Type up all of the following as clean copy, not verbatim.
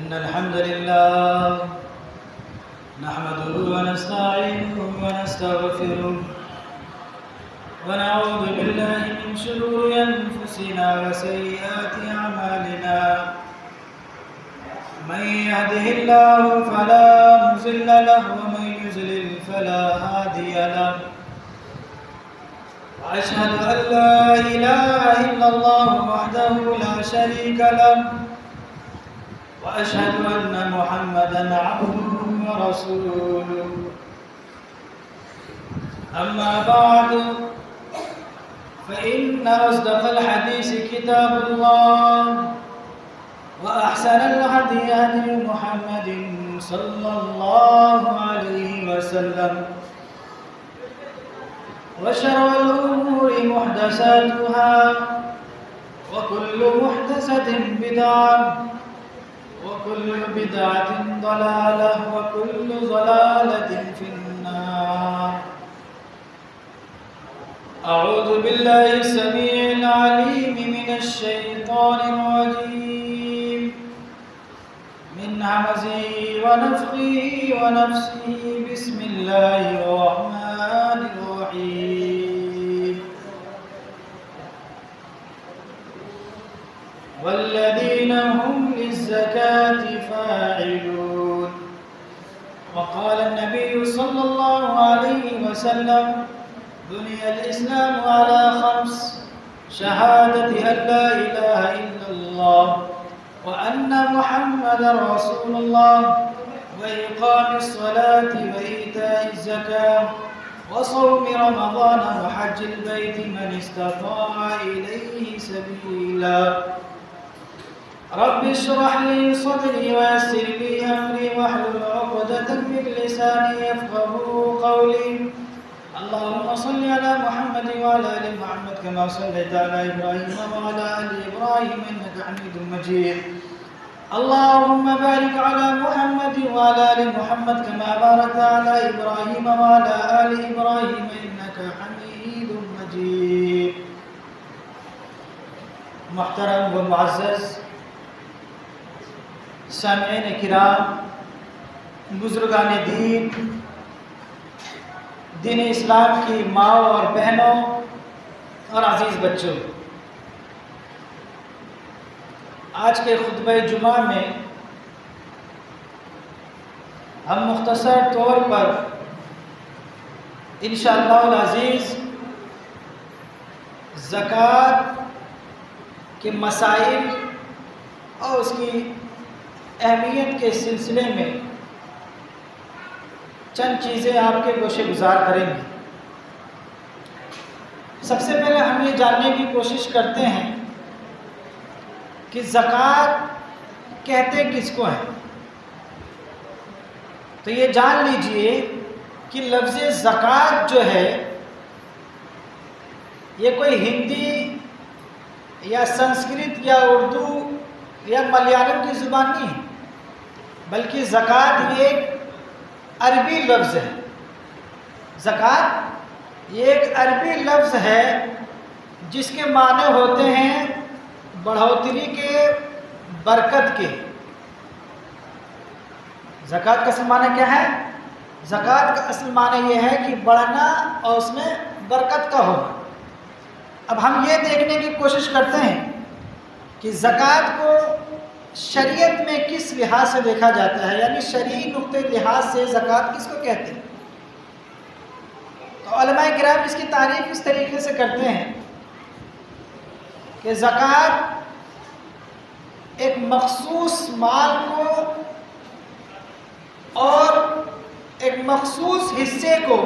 إن الحمد لله نحمده ونستعينه ونستغفره ونعوذ بالله من شرور أنفسنا وسيئات أعمالنا من يهده الله فلا مضل له ومن يضلل فلا هادي له وأشهد أن لا إله إلا الله وحده لا شريك له وأشهد أن محمدًا عبده ورسوله أما بعد فإن أصدق الحديث كتاب الله وأحسن الهدي هدي محمد صلى الله عليه وسلم وشر الأمور محدثاتها وكل محدثة بدعة وكل بدعة ضلالة وكل ضلالة في النار. أعوذ بالله السميع العليم من الشيطان الرجيم من همزه ونفخه ونفسه. بسم الله الرحمن الرحيم. والذين هم للزكاة فاعلون. وقال النبي صلى الله عليه وسلم: بني الإسلام على 5: شهادة أن لا إله إلا الله وأن محمدا رسول الله وإقام الصلاة وإيتاء الزكاة وصوم رمضان وحج البيت من استطاع إليه سبيلا. رب اشرح لي صدري ويسر لي أمري واحلل عقدة من لساني يفقهوا قولي. اللهم صل على محمد وعلى آل محمد كما صليت على إبراهيم وعلى آل إبراهيم إنك حميد مجيد. اللهم بارك على محمد وعلى آل محمد كما باركت على إبراهيم وعلى آل إبراهيم إنك حميد مجيد. محترم و معزز سامعین کرام، بزرگان دین اسلام کی ماں اور بہنوں اور عزیز بچوں، آج کے خطبہ جمعہ میں ہم مختصر طور پر انشاءاللہ العزیز زکوٰۃ کے مسائل اور اس کی اہمیت کے سلسلے میں چند چیزیں آپ کے گوشے گزار کریں گے. سب سے پہلے ہم یہ جاننے کی کوشش کرتے ہیں کہ زکوٰۃ کہتے کس کو ہیں. تو یہ جان لیجئے کہ لفظ زکوٰۃ جو ہے یہ کوئی ہندی یا سنسکرت یا اردو یا ملیالم کی زبان نہیں ہے، بلکہ زکوٰۃ یہ ایک عربی لفظ ہے. زکوٰۃ یہ ایک عربی لفظ ہے جس کے معنی ہوتے ہیں بڑھوتری کے، برکت کے. زکوٰۃ کا اصل معنی کیا ہے؟ زکوٰۃ کا اصل معنی یہ ہے کہ بڑھنا اور اس میں برکت کا ہونا. اب ہم یہ دیکھنے کی کوشش کرتے ہیں کہ زکوٰۃ کو شریعت میں کس لحاظ سے دیکھا جاتا ہے، یعنی شرعی نقطۂ لحاظ سے زکوٰۃ کس کو کہتے ہیں. تو علماء کرام اس کی تعریف اس طریقے سے کرتے ہیں کہ زکوٰۃ ایک مخصوص مال کو اور ایک مخصوص حصے کو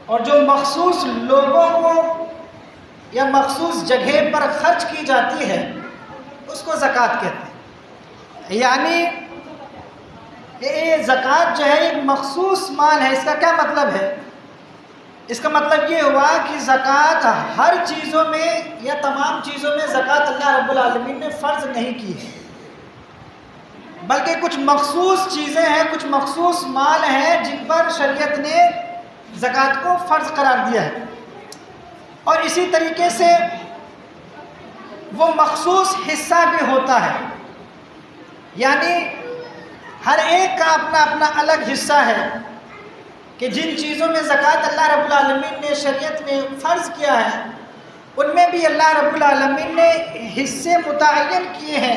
اور جو مخصوص لوگوں کو یا مخصوص جگہ پر خرچ کی جاتی ہے اس کو زکوٰۃ کہتے ہیں. یعنی یہ زکوٰۃ جو ہے ایک مخصوص مال ہے. اس کا کیا مطلب ہے؟ اس کا مطلب یہ ہوا کہ زکوٰۃ ہر چیزوں میں یا تمام چیزوں میں زکوٰۃ اللہ رب العالمین نے فرض نہیں کی ہے، بلکہ کچھ مخصوص چیزیں ہیں، کچھ مخصوص مال ہیں جن پر شریعت نے زکوٰۃ کو فرض قرار دیا ہے. اور اسی طریقے سے وہ مخصوص حصہ بھی ہوتا ہے. یعنی ہر ایک کا اپنا اپنا الگ حصہ ہے کہ جن چیزوں میں زکوٰۃ اللہ رب العالمین نے شریعت میں فرض کیا ہے ان میں بھی اللہ رب العالمین نے حصے متعین کیے ہیں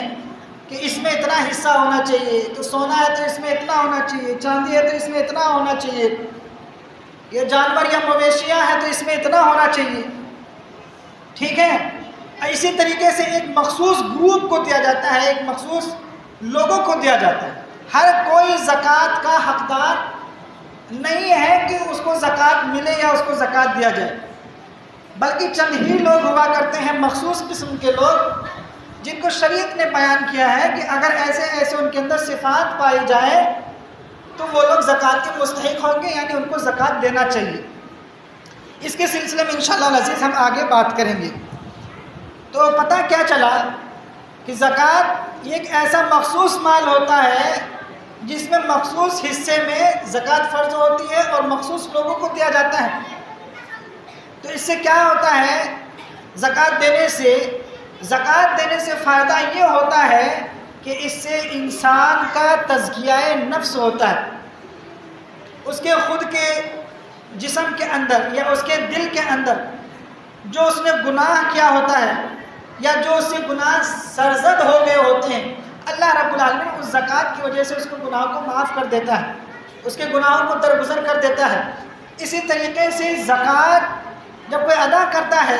کہ اس میں اتنا حصہ ہونا چاہیے، تو سونا ہے تو اس میں اتنا ہونا چاہیے، چاندی ہے تو اس میں اتنا ہونا چاہیے، یہ جانور یا مویشیاں ہیں تو اس میں اتنا ہونا چاہیے، ٹھیک ہے۔ اسی طریقے سے ایک مخصوص گروپ کو دیا جاتا ہے، ایک مخصوص لوگوں کو دیا جاتا ہے۔ ہر کوئی زکوٰۃ کا حقدار نہیں ہے کہ اس کو زکوٰۃ ملے یا اس کو زکوٰۃ دیا جائے، بلکہ چند ہی لوگ ہوا کرتے ہیں، مخصوص قسم کے لوگ، جن کو شریعت نے بیان کیا ہے کہ اگر ایسے ان کے اندر صفات پائی جائے تو وہ لوگ زکوٰۃ کے مستحق ہوں گے، یعنی ان کو زکوٰۃ دینا چاہیے۔ اس کے سلسلے میں انشاءاللہ العزیز ہم آگے بات کریں گے۔ تو پتہ کیا چلا کہ زکوٰۃ ایک ایسا مخصوص مال ہوتا ہے جس میں مخصوص حصے میں زکوٰۃ فرض ہوتی ہے اور مخصوص لوگوں کو دیا جاتا ہے۔ تو اس سے کیا ہوتا ہے، زکوٰۃ دینے سے فائدہ یہ ہوتا ہے کہ اس سے انسان کا تزکیہ نفس ہوتا ہے، اس کے خود کے جسم کے اندر یا اس کے دل کے اندر جو اس نے گناہ کیا ہوتا ہے یا جو اس سے گناہ سرزد ہو گئے ہوتے ہیں، اللہ رب العالمین اس زکوٰۃ کی وجہ سے اس کو گناہوں کو معاف کر دیتا ہے، اس کے گناہوں کو درگزر کر دیتا ہے۔ اسی طریقے سے زکوٰۃ جب کوئی ادا کرتا ہے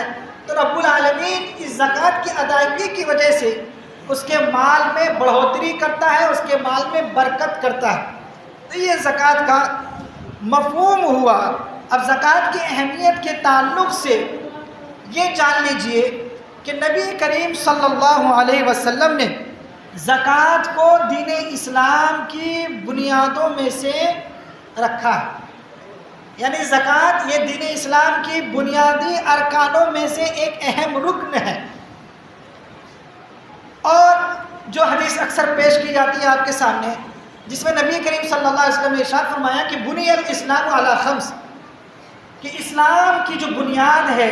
تو رب العالمین اس زکوٰۃ کی ادائیگی کی وجہ سے اس کے مال میں بڑھوتری کرتا ہے، اس کے مال میں برکت کرتا ہے۔ تو یہ زکوٰۃ کا مفہوم ہوا۔ اب زکوٰۃ کی اہمیت کے تعلق سے یہ جان لیجئے کہ نبی کریم صلی اللہ علیہ وسلم نے زکوٰۃ کو دین اسلام کی بنیادوں میں سے رکھا ہے، یعنی زکوٰۃ یہ دین اسلام کی بنیادی ارکانوں میں سے ایک اہم رکن ہے۔ اور جو حدیث اکثر پیش کی جاتی ہے آپ کے سامنے، جس میں نبی کریم صلی اللہ علیہ وسلم نے ارشاد فرمایا کہ بنی الاسلام علی خمس، کہ اسلام کی جو بنیاد ہے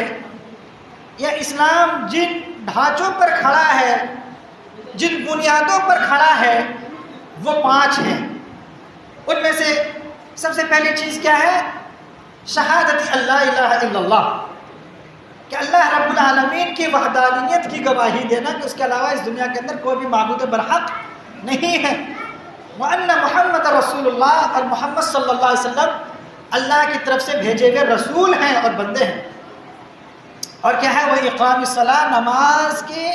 یا اسلام جن ڈھانچوں پر کھڑا ہے، جن بنیادوں پر کھڑا ہے، وہ 5 ہیں۔ ان میں سے سب سے پہلی چیز کیا ہے؟ شہادت اللہ الہ الا اللہ، کہ اللہ رب العالمین کی وحدانیت کی گواہی دینا کہ اس کے علاوہ اس دنیا کے اندر کوئی بھی معبود برحق نہیں ہے، وَأَنَّ محمد رسول اللہ، اور محمد صلی اللہ علیہ وسلم اللہ کی طرف سے بھیجے ہوئے رسول ہیں اور بندے ہیں۔ اور کیا ہے؟ وہ اقام الصلاۃ، نماز کی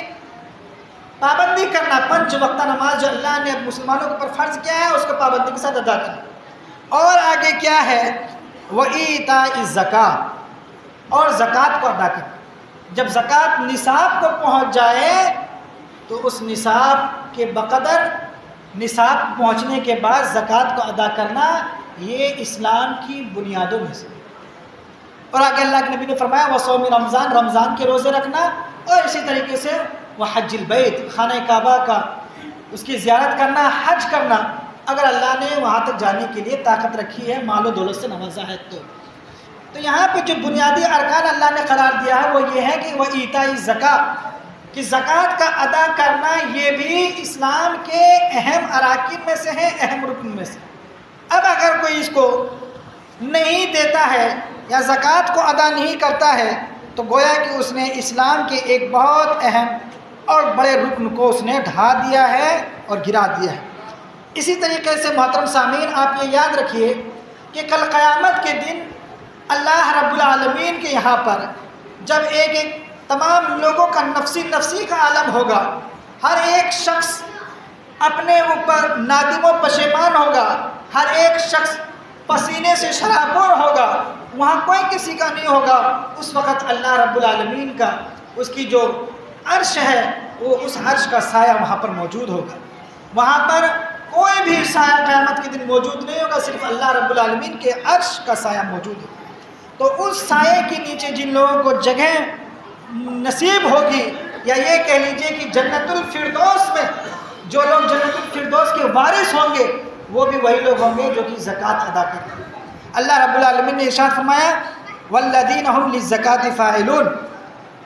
پابندی کرنا، 5 وقتہ نماز جو اللہ نے مسلمانوں کے اوپر فرض کیا ہے اس کو پابندی کے ساتھ ادا کرنا۔ اور آگے کیا ہے؟ وَإِيتَاءِ الزَّكَاةِ، اور زکوٰۃ کو ادا کرنا۔ جب زکوٰۃ نصاب کو پہنچ جائے تو اس نصاب کے بقدر، نصاب پہنچنے کے بعد زکوٰۃ کو ادا کرنا، یہ اسلام کی بنیادوں میں سے۔ اور آگے اللہ کے نبی نے فرمایا وصوم رمضان، رمضان کے روزے رکھنا، اور اسی طریقے سے وحج البیت، خانہ کعبہ کا اس کی زیارت کرنا، حج کرنا، اگر اللہ نے وہاں تک جانے کے لیے طاقت رکھی ہے، مال و دولت سے نوازا ہے تو یہاں پہ جو بنیادی ارکان اللہ نے قرار دیا ہے وہ یہ ہے کہ وہ ایتاء الزکاۃ، کہ زکوٰۃ کا ادا کرنا یہ بھی اسلام کے اہم اراکین میں سے ہے، اہم رکن میں سے۔ اب اگر کوئی اس کو نہیں دیتا ہے یا زکوٰۃ کو ادا نہیں کرتا ہے تو گویا کہ اس نے اسلام کے ایک بہت اہم اور بڑے رکن کو اس نے ڈھا دیا ہے اور گرا دیا ہے۔ اسی طریقے سے محترم سامعین، آپ یہ یاد رکھیے کہ کل قیامت کے دن اللہ رب العالمین کے یہاں پر جب ایک تمام لوگوں کا نفسی کا عالم ہوگا، ہر ایک شخص اپنے اوپر نادم و پشیمان ہوگا، ہر ایک شخص پسینے سے شرابور ہوگا، وہاں کوئی کسی کا نہیں ہوگا، اس وقت اللہ رب العالمین کا اس کی جو عرش ہے وہ اس عرش کا سایہ وہاں پر موجود ہوگا۔ وہاں پر کوئی بھی سایہ قیامت کے دن موجود نہیں ہوگا، صرف اللہ رب العالمین کے عرش کا سایہ موجود ہوگا۔ تو اس سائے کے نیچے جن لوگوں کو جگہ نصیب ہوگی، یا یہ کہہ لیجئے کہ جنت الفردوس میں جو لوگ جنت الفردوس کے وارث ہوں گے وہ بھی وہی لوگ ہوں گے جو کہ زکوٰۃ ادا کرتے ہیں۔ اللہ رب العالمین نے ارشاد فرمایا وَالَّذِينَ هُمْ لِلزَّكَاةِ فَاعِلُونَ،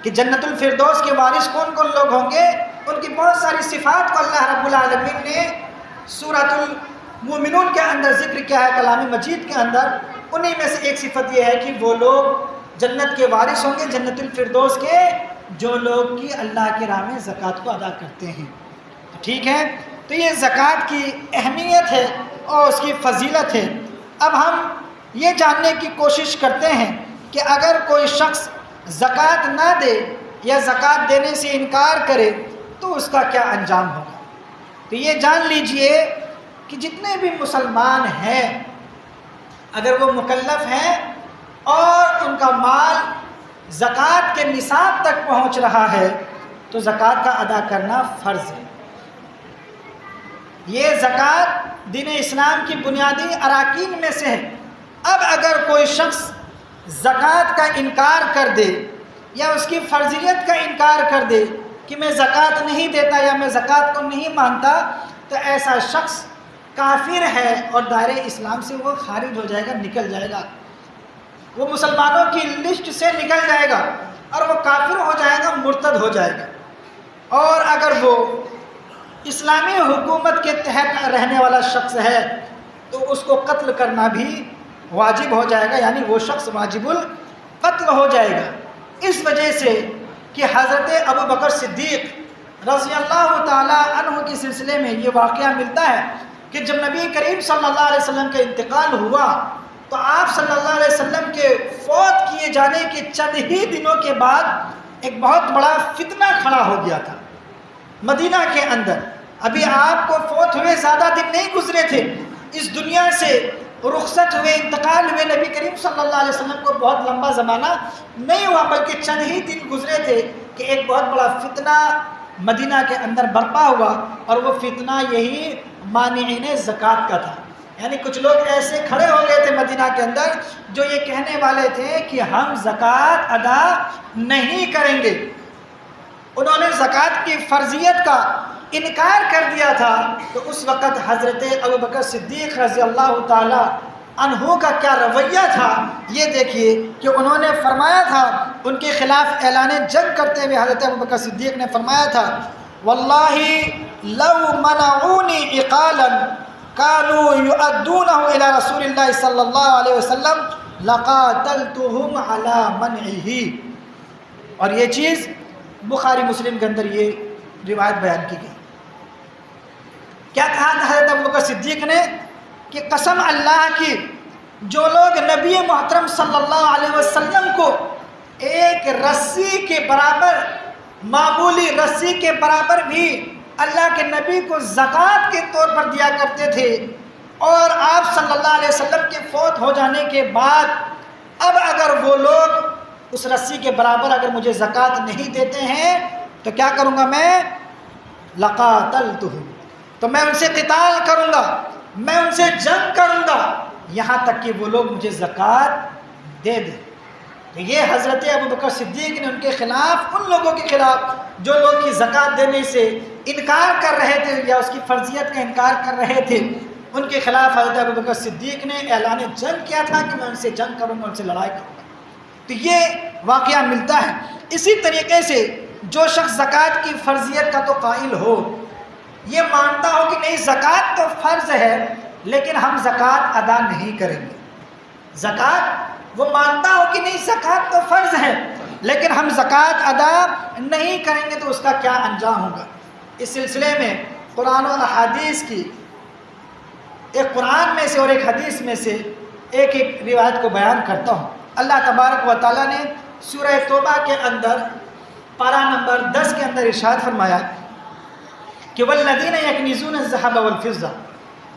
کہ جنت الفردوس کے وارث کون کون لوگ ہوں گے؟ ان کی بہت ساری صفات کو اللہ رب العالمین نے سورۃ المومنون کے اندر ذکر کیا ہے کلام مجید کے اندر. انہی میں سے ایک صفت یہ ہے کہ وہ لوگ جنت کے وارث ہوں گے، جنت الفردوس کے، جو لوگ کی اللہ کی راہ میں زکوٰۃ کو ادا کرتے ہیں. ٹھیک ہے، تو یہ زکوٰۃ کی اہمیت ہے اور اس کی فضیلت ہے. اب ہم یہ جاننے کی کوشش کرتے ہیں کہ اگر کوئی شخص زکوٰۃ نہ دے یا زکوٰۃ دینے سے انکار کرے تو اس کا کیا انجام ہوگا. تو یہ جان لیجئے کہ جتنے بھی مسلمان ہیں اگر وہ مکلف ہیں اور ان کا مال زکوٰۃ کے نصاب تک پہنچ رہا ہے تو زکوٰۃ کا ادا کرنا فرض ہے. یہ زکوٰۃ دین اسلام کی بنیادی اراکین میں سے ہے. اب اگر کوئی شخص زکوٰۃ کا انکار کر دے یا اس کی فرضیت کا انکار کر دے کہ میں زکوٰۃ نہیں دیتا یا میں زکوٰۃ کو نہیں مانتا، تو ایسا شخص کافر ہے اور دائرۂ اسلام سے وہ خارج ہو جائے گا، نکل جائے گا، وہ مسلمانوں کی لسٹ سے نکل جائے گا اور وہ کافر ہو جائے گا، مرتد ہو جائے گا. اور اگر وہ اسلامی حکومت کے تحت رہنے والا شخص ہے تو اس کو قتل کرنا بھی واجب ہو جائے گا، یعنی وہ شخص واجب القتل ہو جائے گا. اس وجہ سے کہ حضرت ابو بکر صدیق رضی اللہ تعالی عنہ کے سلسلے میں یہ واقعہ ملتا ہے کہ جب نبی کریم صلی اللہ علیہ وسلم کا انتقال ہوا تو آپ صلی اللہ علیہ وسلم کے فوت کیے جانے کے چند ہی دنوں کے بعد ایک بہت بڑا فتنہ کھڑا ہو گیا تھا مدینہ کے اندر. ابھی آپ کو فوت ہوئے زیادہ دن نہیں گزرے تھے، اس دنیا سے رخصت ہوئے، انتقال ہوئے نبی کریم صلی اللہ علیہ وسلم کو بہت لمبا زمانہ نہیں ہوا، بلکہ چند ہی دن گزرے تھے کہ ایک بہت بڑا فتنہ مدینہ کے اندر برپا ہوا. اور وہ فتنہ یہی مانعین زکوٰۃ کا تھا. یعنی کچھ لوگ ایسے کھڑے ہو گئے تھے مدینہ کے اندر جو یہ کہنے والے تھے کہ ہم زکوٰۃ ادا نہیں کریں گے. انہوں نے زکوٰۃ کی فرضیت کا انکار کر دیا تھا. تو اس وقت حضرت ابو بکر صدیق رضی اللہ تعالی عنہ کا کیا رویہ تھا یہ دیکھیے کہ انہوں نے فرمایا تھا، ان کے خلاف اعلان جنگ کرتے ہوئے حضرت ابو بکر صدیق نے فرمایا تھا، واللہ لو منعونی عقالا كانوا يؤدونه الى رسول اللہ صلی اللہ علیہ وسلم لقاتلتهم على منعه. اور یہ چیز بخاری مسلم کے اندر یہ روایت بیان کی گئی. کیا کہا تھا حضرت ابو بکر صدیق نے کہ قسم اللہ کی، جو لوگ نبی محترم صلی اللہ علیہ وسلم کو ایک رسی کے برابر، معمولی رسی کے برابر بھی اللہ کے نبی کو زکوٰۃ کے طور پر دیا کرتے تھے، اور آپ صلی اللہ علیہ وسلم کے فوت ہو جانے کے بعد اب اگر وہ لوگ اس رسی کے برابر اگر مجھے زکوٰۃ نہیں دیتے ہیں تو کیا کروں گا میں؟ لقاتلتہم، تو میں ان سے قتال کروں گا، میں ان سے جنگ کروں گا یہاں تک کہ وہ لوگ مجھے زکوٰۃ دے دیں. تو یہ حضرت ابو بکر صدیق نے ان کے خلاف، ان لوگوں کے خلاف جو لوگ کی زکوٰۃ دینے سے انکار کر رہے تھے یا اس کی فرضیت کا انکار کر رہے تھے، ان کے خلاف حضرت ابو بکر صدیق نے اعلان جنگ کیا تھا کہ میں ان سے جنگ کروں گا، ان سے لڑائی کروں گا. تو یہ واقعہ ملتا ہے. اسی طریقے سے جو شخص زکوٰۃ کی فرضیت کا تو قائل ہو، یہ مانتا ہو کہ نہیں زکوٰۃ تو فرض ہے لیکن ہم زکوٰۃ ادا نہیں کریں گے، زکوٰۃ وہ مانتا ہو کہ نہیں زکوٰۃ تو فرض ہے لیکن ہم زکوٰۃ ادا نہیں کریں گے، تو اس کا کیا انجام ہوگا. اس سلسلے میں قرآن و احادیث کی ایک قرآن میں سے اور ایک حدیث میں سے ایک روایت کو بیان کرتا ہوں. اللہ تبارک و تعالیٰ نے سورہ توبہ کے اندر پارہ نمبر 10 کے اندر ارشاد فرمایا کہ والذین یکنزون الذھب والفضہ،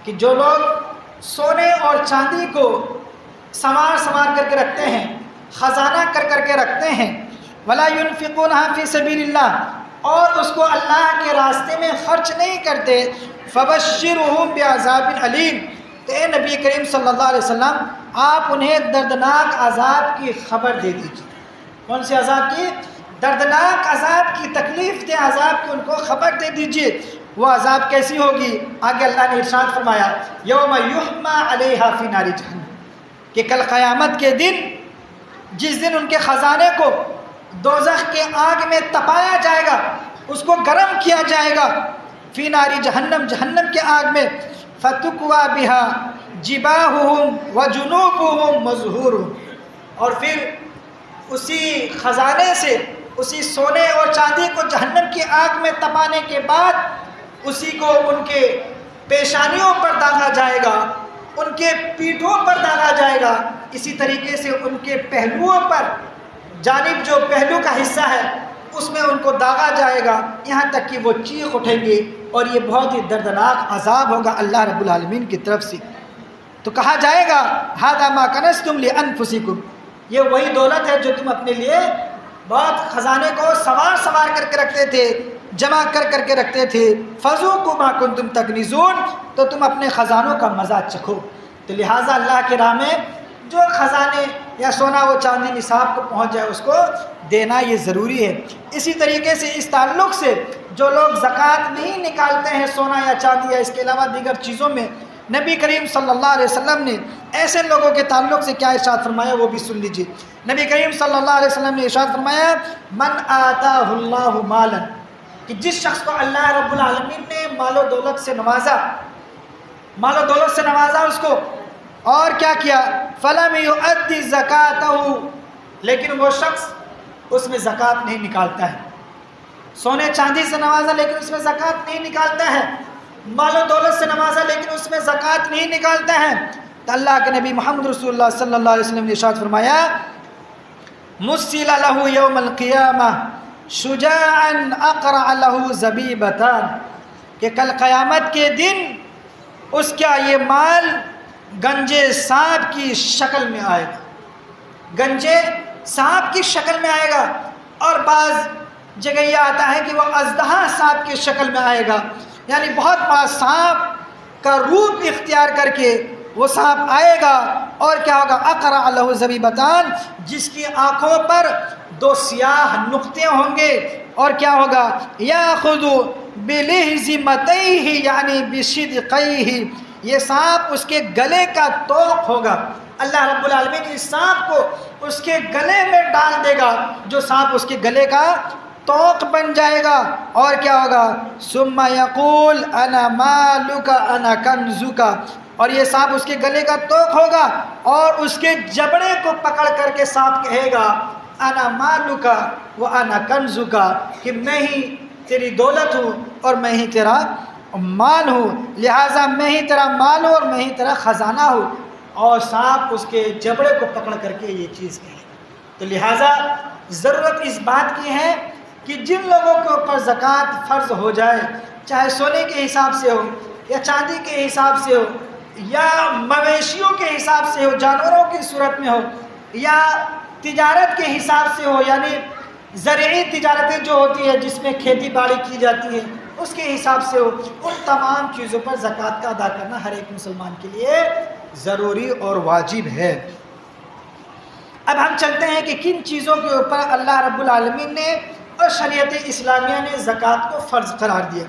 کہ جو لوگ سونے اور چاندی کو سنوار کر کے رکھتے ہیں، خزانہ کر کے رکھتے ہیں، ولا ينفقونها فی سبیل اللہ، اور اس کو اللہ کے راستے میں خرچ نہیں کرتے، فبشرهم بعذاب علیم، تو اے نبی کریم صلی اللہ علیہ وسلم آپ انہیں دردناک عذاب کی خبر دے دیجیے. کون سے عذاب کی؟ دردناک عذاب کی، تکلیف دہ عذاب کی ان کو خبر دے دیجیے. وہ عذاب کیسی ہوگی؟ آگے اللہ نے ارشاد فرمایا یوم یحمى علیہا فی نار جہنم، کہ کل قیامت کے دن جس دن ان کے خزانے کو دوزخ کے آگ میں تپایا جائے گا، اس کو گرم کیا جائے گا فی ناری جہنم، جہنم کے آگ میں، فتکوا بہا جباہہم وجنوبہم وظہورہم، اور پھر اسی خزانے سے، اسی سونے اور چاندی کو جہنم کی آگ میں تپانے کے بعد اسی کو ان کے پیشانیوں پر داغا جائے گا، ان کے پیٹھوں پر داغا جائے گا، اسی طریقے سے ان کے پہلوؤں پر، جانب جو پہلو کا حصہ ہے اس میں ان کو داغا جائے گا، یہاں تک کہ وہ چیخ اٹھیں گے، اور یہ بہت ہی دردناک عذاب ہوگا اللہ رب العالمین کی طرف سے۔ تو کہا جائے گا ھذا ما کنزتم لانفسکم، یہ وہی دولت ہے جو تم اپنے لیے بہت خزانے کو سوار کر کے رکھتے تھے، جمع کر کے رکھتے تھے، فذوقوا ما کنتم تکنزون، تو تم اپنے خزانوں کا مزہ چکھو۔ تو لہٰذا اللہ کے راہ میں جو خزانے یا سونا و چاندی نصاب کو پہنچ جائے اس کو دینا یہ ضروری ہے۔ اسی طریقے سے اس تعلق سے جو لوگ زکوٰۃ نہیں نکالتے ہیں سونا یا چاندی یا اس کے علاوہ دیگر چیزوں میں، نبی کریم صلی اللہ علیہ وسلم نے ایسے لوگوں کے تعلق سے کیا ارشاد فرمایا وہ بھی سن لیجیے۔ نبی کریم صلی اللہ علیہ وسلم نے ارشاد فرمایا من آتاہ اللہ مالا، کہ جس شخص کو اللہ رب العالمین نے مال و دولت سے نوازا، مال و دولت سے نوازا اس کو، اور کیا کیا، فلم یؤدی زکاتہ، لیکن وہ شخص اس میں زکوٰۃ نہیں نکالتا ہے، سونے چاندی سے نوازا لیکن اس میں زکوٰۃ نہیں نکالتا ہے، مال و دولت سے نوازا لیکن اس میں زکوٰۃ نہیں نکالتا ہے، تو اللہ کے نبی محمد رسول اللہ صلی اللہ علیہ وسلم نے ارشاد فرمایا مُثِّلَ لَهُ يَوْمَ الْقِيَامَةِ شُجَاعًا أَقْرَعَ لَهُ زَبِيبَتَانِ، کہ کل قیامت کے دن اس کا یہ مال گنجے سانپ کی شکل میں آئے گا، گنجے سانپ کی شکل میں آئے گا، اور بعض جگہ یہ آتا ہے کہ وہ اژدہا سانپ کی شکل میں آئے گا، یعنی بہت بڑا سانپ کا روپ اختیار کر کے وہ سانپ آئے گا، اور کیا ہوگا، اقرع لہ زبیبتان، جس کی آنکھوں پر دو سیاہ نقطے ہوں گے، اور کیا ہوگا، یاخذ بلہزمتیہ یعنی بشدقیہ، یہ سانپ اس کے گلے کا توق ہوگا، اللہ رب العالمین اس سانپ کو اس کے گلے میں ڈال دے گا، جو سانپ اس کے گلے کا توق بن جائے گا، اور کیا ہوگا، ثم یقول انا مالک انا کنزک، اور یہ سانپ اس کے گلے کا توق ہوگا، اور اس کے جبڑے کو پکڑ کر کے سانپ کہے گا انا مالک و انا کنزک، کہ میں ہی تیری دولت ہوں اور میں ہی تیرا مال ہوں، لہٰذا میں ہی تیرا مال ہوں اور میں ہی تیرا خزانہ ہوں، اور سانپ اس کے جبڑے کو پکڑ کر کے یہ چیز کہے گا۔ تو لہٰذا ضرورت اس بات کی ہے کہ جن لوگوں کے اوپر زکوٰۃ فرض ہو جائے، چاہے سونے کے حساب سے ہو یا چاندی کے حساب سے ہو یا مویشیوں کے حساب سے ہو، جانوروں کی صورت میں ہو، یا تجارت کے حساب سے ہو، یعنی زرعی تجارتیں جو ہوتی ہے جس میں کھیتی باڑی کی جاتی ہے اس کے حساب سے ہو، ان تمام چیزوں پر زکوٰۃ کا ادا کرنا ہر ایک مسلمان کے لیے ضروری اور واجب ہے۔ اب ہم چلتے ہیں کہ کن چیزوں کے اوپر اللہ رب العالمین نے اور شریعت اسلامیہ نے زکوٰۃ کو فرض قرار دیا۔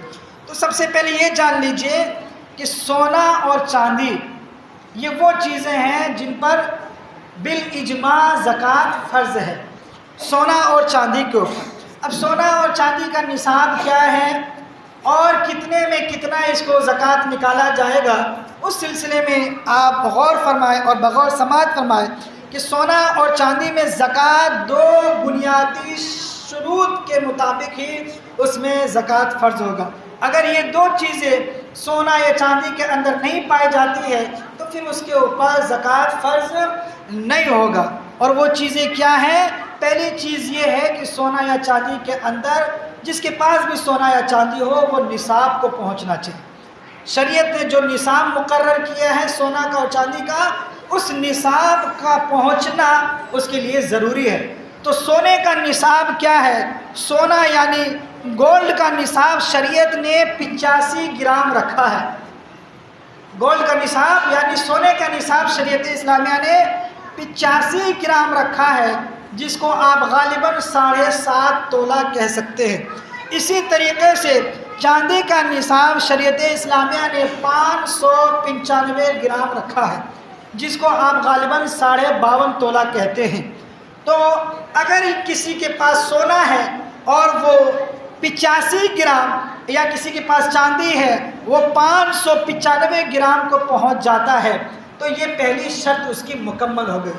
تو سب سے پہلے یہ جان لیجئے کہ سونا اور چاندی یہ وہ چیزیں ہیں جن پر بالاجماع زکوٰۃ فرض ہے، سونا اور چاندی کے اوپر۔ اب سونا اور چاندی کا نصاب کیا ہے اور کتنے میں کتنا اس کو زکوٰۃ نکالا جائے گا، اس سلسلے میں آپ غور فرمائیں اور بغور سماعت فرمائیں کہ سونا اور چاندی میں زکوٰۃ دو بنیادی شروط کے مطابق ہی اس میں زکوٰۃ فرض ہوگا۔ اگر یہ دو چیزیں سونا یا چاندی کے اندر نہیں پائی جاتی ہے تو پھر اس کے اوپر زکوٰۃ فرض نہیں ہوگا۔ اور وہ چیزیں کیا ہیں؟ پہلی چیز یہ ہے کہ سونا یا چاندی کے اندر جس کے پاس بھی سونا یا چاندی ہو وہ نصاب کو پہنچنا چاہیے۔ شریعت نے جو نصاب مقرر کیا ہے سونا کا اور چاندی کا، اس نصاب کا پہنچنا اس کے لیے ضروری ہے۔ تو سونے کا نصاب کیا ہے؟ سونا یعنی گولڈ کا نصاب شریعت نے 85 گرام رکھا ہے۔ گولڈ کا نصاب یعنی سونے کا نصاب شریعت اسلامیہ نے 85 گرام رکھا ہے، جس کو آپ غالباً 7.5 تولہ کہہ سکتے ہیں۔ اسی طریقے سے چاندی کا نصاب شریعت اسلامیہ نے 595 گرام رکھا ہے، جس کو آپ غالباً 52.5 تولہ کہتے ہیں۔ تو اگر کسی کے پاس سونا ہے اور وہ 85 گرام یا کسی کے پاس چاندی ہے وہ 595 گرام کو پہنچ جاتا ہے تو یہ پہلی شرط اس کی مکمل ہو گئی۔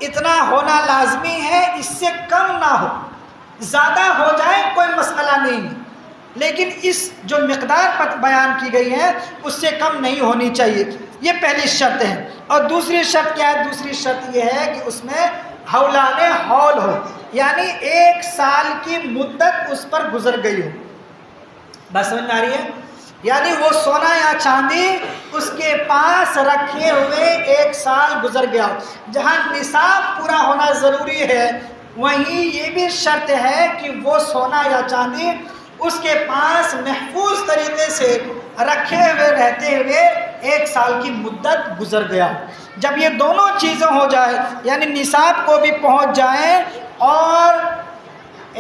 اتنا ہونا لازمی ہے، اس سے کم نہ ہو، زیادہ ہو جائے کوئی مسئلہ نہیں، لیکن اس جو مقدار بیان کی گئی ہے اس سے کم نہیں ہونی چاہیے، یہ پہلی شرط ہے۔ اور دوسری شرط کیا ہے؟ دوسری شرط یہ ہے کہ اس میں حولان حول ہو، یعنی 1 سال کی مدت اس پر گزر گئی ہو۔ بس سمجھ میں آ رہی ہے؟ یعنی وہ سونا یا چاندی اس کے پاس رکھے ہوئے 1 سال گزر گیا ہو۔ جہاں نصاب پورا ہونا ضروری ہے وہیں یہ بھی شرط ہے کہ وہ سونا یا چاندی اس کے پاس محفوظ طریقے سے رکھے ہوئے رہتے ہوئے 1 سال کی مدت گزر گیا ہو۔ جب یہ دونوں چیزیں ہو جائے، یعنی نصاب کو بھی پہنچ جائیں اور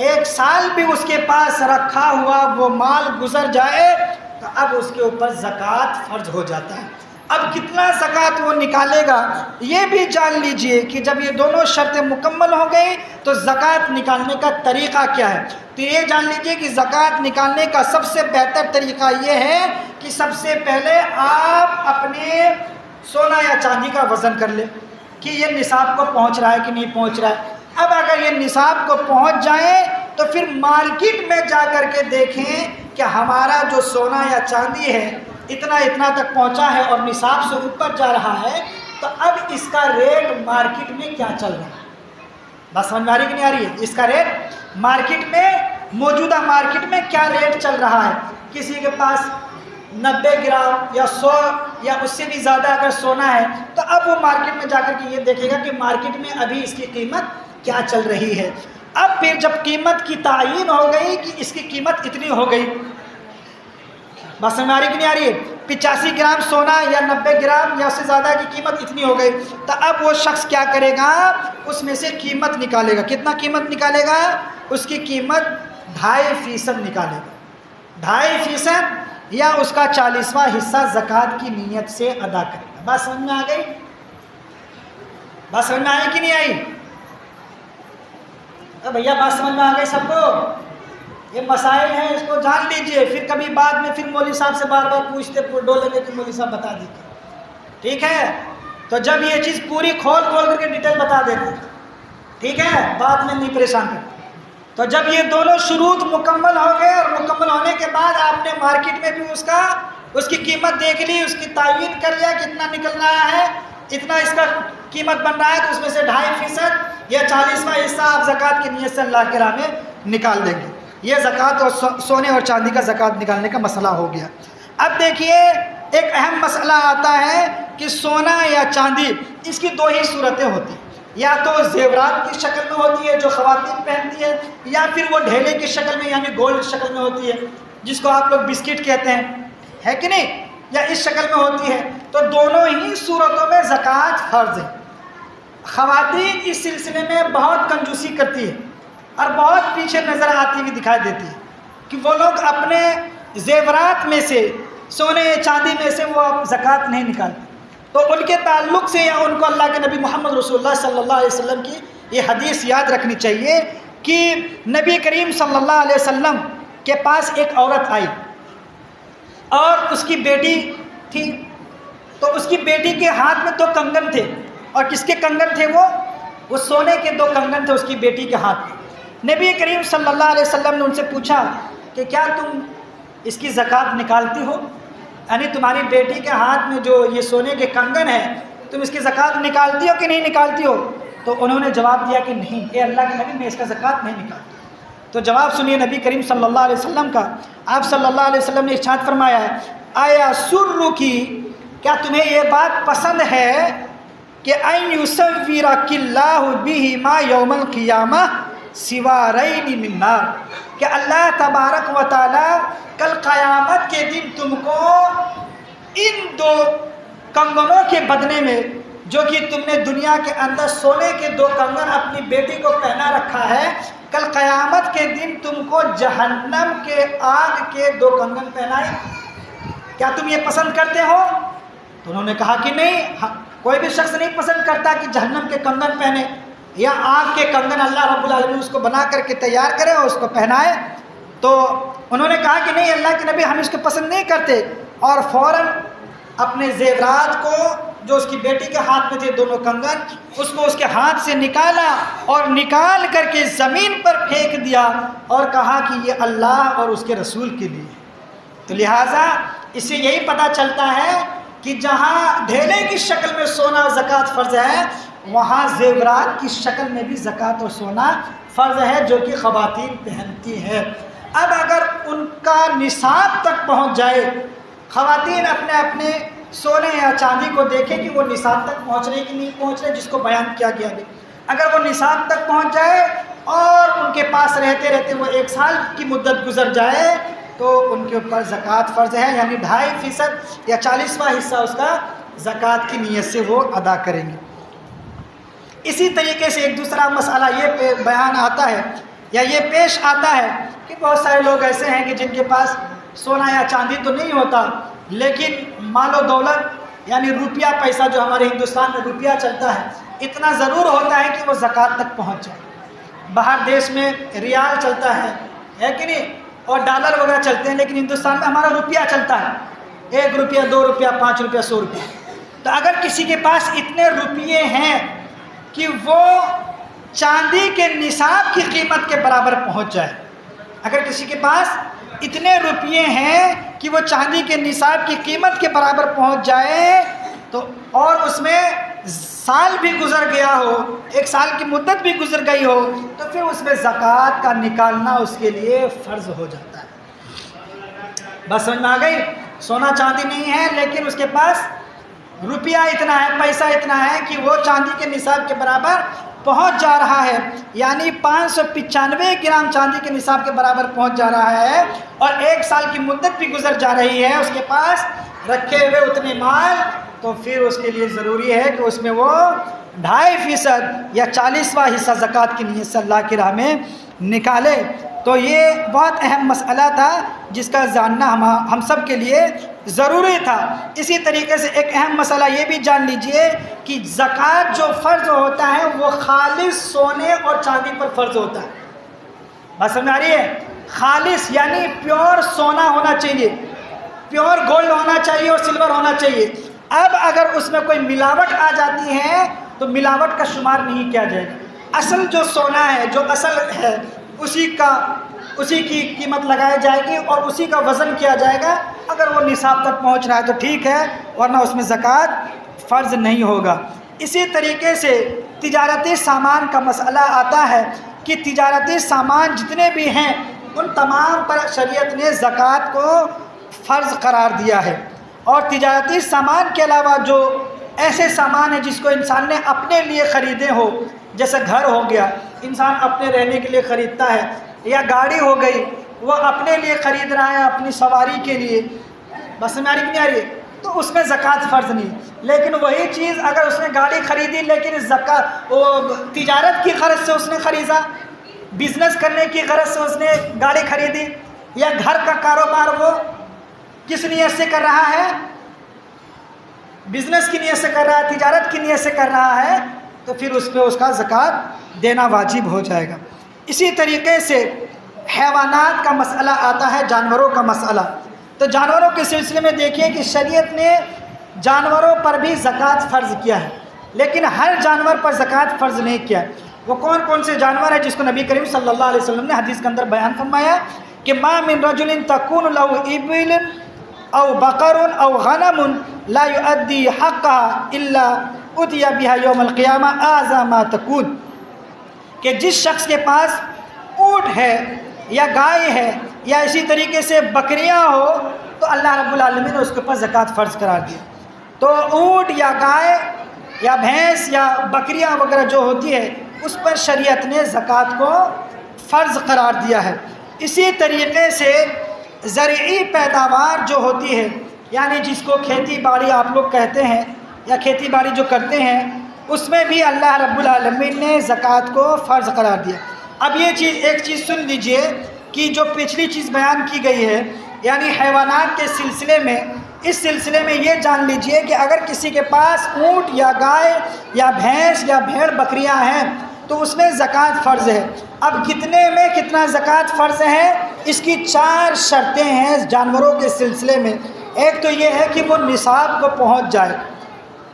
1 سال بھی اس کے پاس رکھا ہوا وہ مال گزر جائے، تو اب اس کے اوپر زکوٰۃ فرض ہو جاتا ہے۔ اب کتنا زکوٰۃ وہ نکالے گا یہ بھی جان لیجئے کہ جب یہ دونوں شرطیں مکمل ہو گئی تو زکوٰۃ نکالنے کا طریقہ کیا ہے۔ تو یہ جان لیجئے کہ زکوٰۃ نکالنے کا سب سے بہتر طریقہ یہ ہے کہ سب سے پہلے آپ اپنے سونا یا چاندی کا وزن کر لیں کہ یہ نصاب کو پہنچ رہا ہے کہ نہیں پہنچ رہا ہے۔ اب اگر یہ نصاب کو پہنچ جائیں تو پھر مارکیٹ میں جا کر کے دیکھیں کہ ہمارا جو سونا یا چاندی ہے اتنا تک پہنچا ہے اور نصاب سے اوپر جا رہا ہے، تو اب اس کا ریٹ مارکیٹ میں کیا چل رہا ہے۔ بس سمجھ میں آ رہی کہ نہیں آ رہی ہے؟ اس کا ریٹ مارکیٹ میں، موجودہ مارکیٹ میں کیا ریٹ چل رہا ہے۔ کسی کے پاس 90 گرام یا 100 یا اس سے بھی زیادہ اگر سونا ہے تو اب وہ مارکیٹ میں جا کر کے یہ دیکھے گا کہ مارکیٹ میں ابھی اس کی قیمت کیا چل رہی ہے۔ اب پھر جب قیمت کی تعیین ہو گئی کہ اس کی قیمت اتنی ہو گئی، بس سمجھ آ رہی کہ نہیں آ رہی ہے؟ 85 گرام سونا یا 90 گرام یا اس سے زیادہ کی قیمت اتنی ہو گئی، تو اب وہ شخص کیا کرے گا؟ اس میں سے قیمت نکالے گا۔ کتنا قیمت نکالے گا؟ اس کی قیمت 2.5% نکالے گا، 2.5% یا اس کا 40واں حصہ زکوٰۃ کی نیت سے ادا کرے گا۔ بات سمجھ میں آ گئی؟ بات سمجھ میں آئی کہ نہیں آئی؟ بھیا بات سمجھ میں آ گئی سب کو؟ یہ مسائل ہیں، اس کو جان لیجئے، پھر کبھی بعد میں پھر مولوی صاحب سے بار بار پوچھتے ڈولیں گے کہ مولوی صاحب بتا دیجیے، ٹھیک ہے؟ تو جب یہ چیز پوری کھول کر کے ڈیٹیل بتا دیتے، ٹھیک ہے، بعد میں نہیں پریشان کرتے۔ تو جب یہ دونوں شروط مکمل ہو گئے اور مکمل ہونے کے بعد آپ نے مارکیٹ میں بھی اس کی قیمت دیکھ لی، اس کی تعیین کر لیا کتنا نکل رہا ہے، اتنا اس کا قیمت بن رہا ہے، تو اس میں سے 2.5% یا 40واں حصہ آپ زکوٰۃ کی نیت سے اللہ کے راہ میں نکال دیں گے۔ یہ زکوٰۃ اور سونے اور چاندی کا زکوٰۃ نکالنے کا مسئلہ ہو گیا۔ اب دیکھیے ایک اہم مسئلہ آتا ہے کہ سونا یا چاندی، اس کی 2 ہی صورتیں ہوتی ہیں، یا تو زیورات کی شکل میں ہوتی ہے جو خواتین پہنتی ہے، یا پھر وہ ڈھیلے کی شکل میں یعنی گولڈ شکل میں ہوتی ہے جس کو آپ لوگ بسکٹ کہتے ہیں، ہے کہ نہیں، یا اس شکل میں ہوتی ہے۔ تو دونوں ہی صورتوں میں زکوٰۃ فرض ہے۔ خواتین اس سلسلے میں بہت کنجوسی کرتی ہے اور بہت پیچھے نظر آتی ہوئی دکھائی دیتی ہے کہ وہ لوگ اپنے زیورات میں سے، سونے چاندی میں سے وہ زکوٰۃ نہیں نکالتے۔ تو ان کے تعلق سے یا ان کو اللہ کے نبی محمد رسول اللہ صلی اللہ علیہ وسلم کی یہ حدیث یاد رکھنی چاہیے کہ نبی کریم صلی اللہ علیہ وسلم کے پاس ایک عورت آئی اور اس کی بیٹی تھی، تو اس کی بیٹی کے ہاتھ میں 2 کنگن تھے، اور کس کے کنگن تھے؟ وہ سونے کے 2 کنگن تھے اس کی بیٹی کے ہاتھ میں۔ نبی کریم صلی اللہ علیہ وسلم نے ان سے پوچھا کہ کیا تم اس کی زکوٰۃ نکالتی ہو؟ یعنی تمہاری بیٹی کے ہاتھ میں جو یہ سونے کے کنگن ہیں تم اس کی زکوٰۃ نکالتی ہو کہ نہیں نکالتی ہو؟ تو انہوں نے جواب دیا کہ نہیں، اے اللہ کے نبی میں اس کا زکوٰۃ نہیں نکالتی۔ تو جواب سنیے نبی کریم صلی اللہ علیہ وسلم کا۔ آپ صلی اللہ علیہ وسلم نے ارشاد فرمایا ہے، آیا سرکی، کیا تمہیں یہ بات پسند ہے کہ ان یصورک اللہ بہما یوم القیامہ سوارین من نار، کہ اللہ تبارک و تعالی کل قیامت کے دن تم کو ان 2 کنگنوں کے بدلے میں، جو کہ تم نے دنیا کے اندر سونے کے 2 کنگن اپنی بیٹی کو پہنا رکھا ہے، کل قیامت کے دن تم کو جہنم کے آگ کے 2 کنگن پہنائے۔ کیا تم یہ پسند کرتے ہو؟ تو انہوں نے کہا کہ نہیں، کوئی بھی شخص نہیں پسند کرتا کہ جہنم کے کنگن پہنے یا آگ کے کنگن اللہ رب العالمین اس کو بنا کر کے تیار کرے اور اس کو پہنائے۔ تو انہوں نے کہا کہ نہیں اللہ کے نبی ہم اس کو پسند نہیں کرتے، اور فوراً اپنے زیورات کو جو اس کی بیٹی کے ہاتھ میں تھے دونوں کنگن، اس کو اس کے ہاتھ سے نکالا اور نکال کر کے زمین پر پھینک دیا اور کہا کہ یہ اللہ اور اس کے رسول کے لیے۔ تو لہٰذا اس سے یہی پتہ چلتا ہے کہ جہاں ڈھیلے کی شکل میں سونا اور زکوٰۃ فرض ہے، وہاں زیورات کی شکل میں بھی زکوٰۃ اور سونا فرض ہے جو کہ خواتین پہنتی ہیں۔ اب اگر ان کا نصاب تک پہنچ جائے، خواتین اپنے اپنے سونے یا چاندی کو دیکھیں کہ وہ نصاب تک پہنچ رہے کہ نہیں پہنچ رہے، جس کو بیان کیا گیا ہے، اگر وہ نصاب تک پہنچ جائے اور ان کے پاس رہتے رہتے وہ 1 سال کی مدت گزر جائے، تو ان کے اوپر زکوٰۃ فرض ہے، یعنی 2.5% یا 40واں حصہ اس کا زکوٰۃ کی نیت سے وہ ادا کریں گے۔ اسی طریقے سے ایک دوسرا مسئلہ یہ بیان آتا ہے یا یہ پیش آتا ہے کہ بہت سارے لوگ ایسے ہیں کہ جن کے پاس سونا یا چاندی تو نہیں ہوتا، لیکن مال و دولت یعنی روپیہ پیسہ جو ہمارے ہندوستان میں روپیہ چلتا ہے اتنا ضرور ہوتا ہے کہ وہ زکوٰۃ تک پہنچ جائے۔ باہر دیش میں ریال چلتا ہے کہ نہیں، اور ڈالر وغیرہ چلتے ہیں، لیکن ہندوستان میں ہمارا روپیہ چلتا ہے، 1 روپیہ 2 روپیہ 5 روپیہ 100 روپیہ۔ تو اگر کسی کے پاس اتنے روپیے ہیں کہ وہ چاندی کے نصاب کی قیمت کے برابر پہنچ جائے، اگر کسی کے پاس اتنے روپیے ہیں کہ وہ چاندی کے نصاب کی قیمت کے برابر پہنچ جائے، تو اور اس میں سال بھی گزر گیا ہو، 1 سال کی مدت بھی گزر گئی ہو، تو پھر اس میں زکوٰۃ کا نکالنا اس کے لیے فرض ہو جاتا ہے۔ بس سمجھ میں آ گئی؟ سونا چاندی نہیں ہے لیکن اس کے پاس روپیہ اتنا ہے، پیسہ اتنا ہے کہ وہ چاندی کے نصاب کے برابر پہنچ جا رہا ہے، یعنی 595 گرام چاندی کے نصاب کے برابر پہنچ جا رہا ہے، اور 1 سال کی مدت بھی گزر جا رہی ہے اس کے پاس رکھے ہوئے اتنے مال، تو پھر اس کے لیے ضروری ہے کہ اس میں وہ 2.5% یا 40واں حصہ زکوٰۃ کی نیت سے اللہ کی راہ میں نکالے۔ تو یہ بہت اہم مسئلہ تھا جس کا جاننا ہم سب کے لیے ضروری تھا۔ اسی طریقے سے ایک اہم مسئلہ یہ بھی جان لیجئے کہ زکوٰۃ جو فرض ہوتا ہے وہ خالص سونے اور چاندی پر فرض ہوتا ہے۔ بات سمجھ آ رہی ہے؟ خالص یعنی پیور سونا ہونا چاہیے، پیور گولڈ ہونا چاہیے اور سلور ہونا چاہیے۔ اب اگر اس میں کوئی ملاوٹ آ جاتی ہے تو ملاوٹ کا شمار نہیں کیا جائے گا، اصل جو سونا ہے جو اصل ہے اسی کی قیمت لگائی جائے گی اور اسی کا وزن کیا جائے گا۔ اگر وہ نصاب تک پہنچ رہا ہے تو ٹھیک ہے، ورنہ اس میں زکوٰۃ فرض نہیں ہوگا۔ اسی طریقے سے تجارتی سامان کا مسئلہ آتا ہے کہ تجارتی سامان جتنے بھی ہیں ان تمام پر شریعت نے زکوٰۃ کو فرض قرار دیا ہے، اور تجارتی سامان کے علاوہ جو ایسے سامان ہیں جس کو انسان نے اپنے لیے خریدے ہو، جیسے گھر ہو گیا، انسان اپنے رہنے کے لیے خریدتا ہے، یا گاڑی ہو گئی وہ اپنے لیے خرید رہا ہے اپنی سواری کے لیے، بس میں نہیں آ رہی ہے، تو اس میں زکوٰۃ فرض نہیں۔ لیکن وہی چیز اگر اس نے گاڑی خریدی لیکن تجارت کی غرض سے اس نے خریدا، بزنس کرنے کی غرض سے اس نے گاڑی خریدی، یا گھر کا کاروبار وہ کس نیت سے کر رہا ہے؟ بزنس کی نیت سے کر رہا ہے، تجارت کی نیت سے کر رہا ہے، تو پھر اس پہ اس کا زکوٰۃ دینا واجب ہو جائے گا۔ اسی طریقے سے حیوانات کا مسئلہ آتا ہے، جانوروں کا مسئلہ۔ تو جانوروں کے سلسلے میں دیکھیے کہ شریعت نے جانوروں پر بھی زکوٰۃ فرض کیا ہے، لیکن ہر جانور پر زکوٰۃ فرض نہیں کیا ہے۔ وہ کون کون سے جانور ہیں جس کو نبی کریم صلی اللہ علیہ وسلم نے حدیث کے اندر بیان فرمایا کہ ما من رجل تکون له ابل او بقر او غنم لا يؤدي حقها الا اتي بها يوم القیامہ اعظم ما تکون، کہ جس شخص کے پاس اونٹ ہے یا گائے ہے یا اسی طریقے سے بکریاں ہو تو اللہ رب العالمین نے اس کے اوپر زکوٰۃ فرض قرار دیا۔ تو اونٹ یا گائے یا بھینس یا بکریاں وغیرہ جو ہوتی ہے اس پر شریعت نے زکوٰۃ کو فرض قرار دیا ہے۔ اسی طریقے سے زرعی پیداوار جو ہوتی ہے، یعنی جس کو کھیتی باڑی آپ لوگ کہتے ہیں یا کھیتی باڑی جو کرتے ہیں، اس میں بھی اللہ رب العالمین نے زکوٰۃ کو فرض قرار دیا۔ اب یہ چیز ایک چیز سن لیجئے کہ جو پچھلی چیز بیان کی گئی ہے یعنی حیوانات کے سلسلے میں، اس سلسلے میں یہ جان لیجئے کہ اگر کسی کے پاس اونٹ یا گائے یا بھینس یا بھیڑ بکریاں ہیں تو اس میں زکوٰۃ فرض ہے۔ اب کتنے میں کتنا زکوٰۃ فرض ہے اس کی 4 شرطیں ہیں جانوروں کے سلسلے میں۔ ایک تو یہ ہے کہ وہ نصاب کو پہنچ جائے،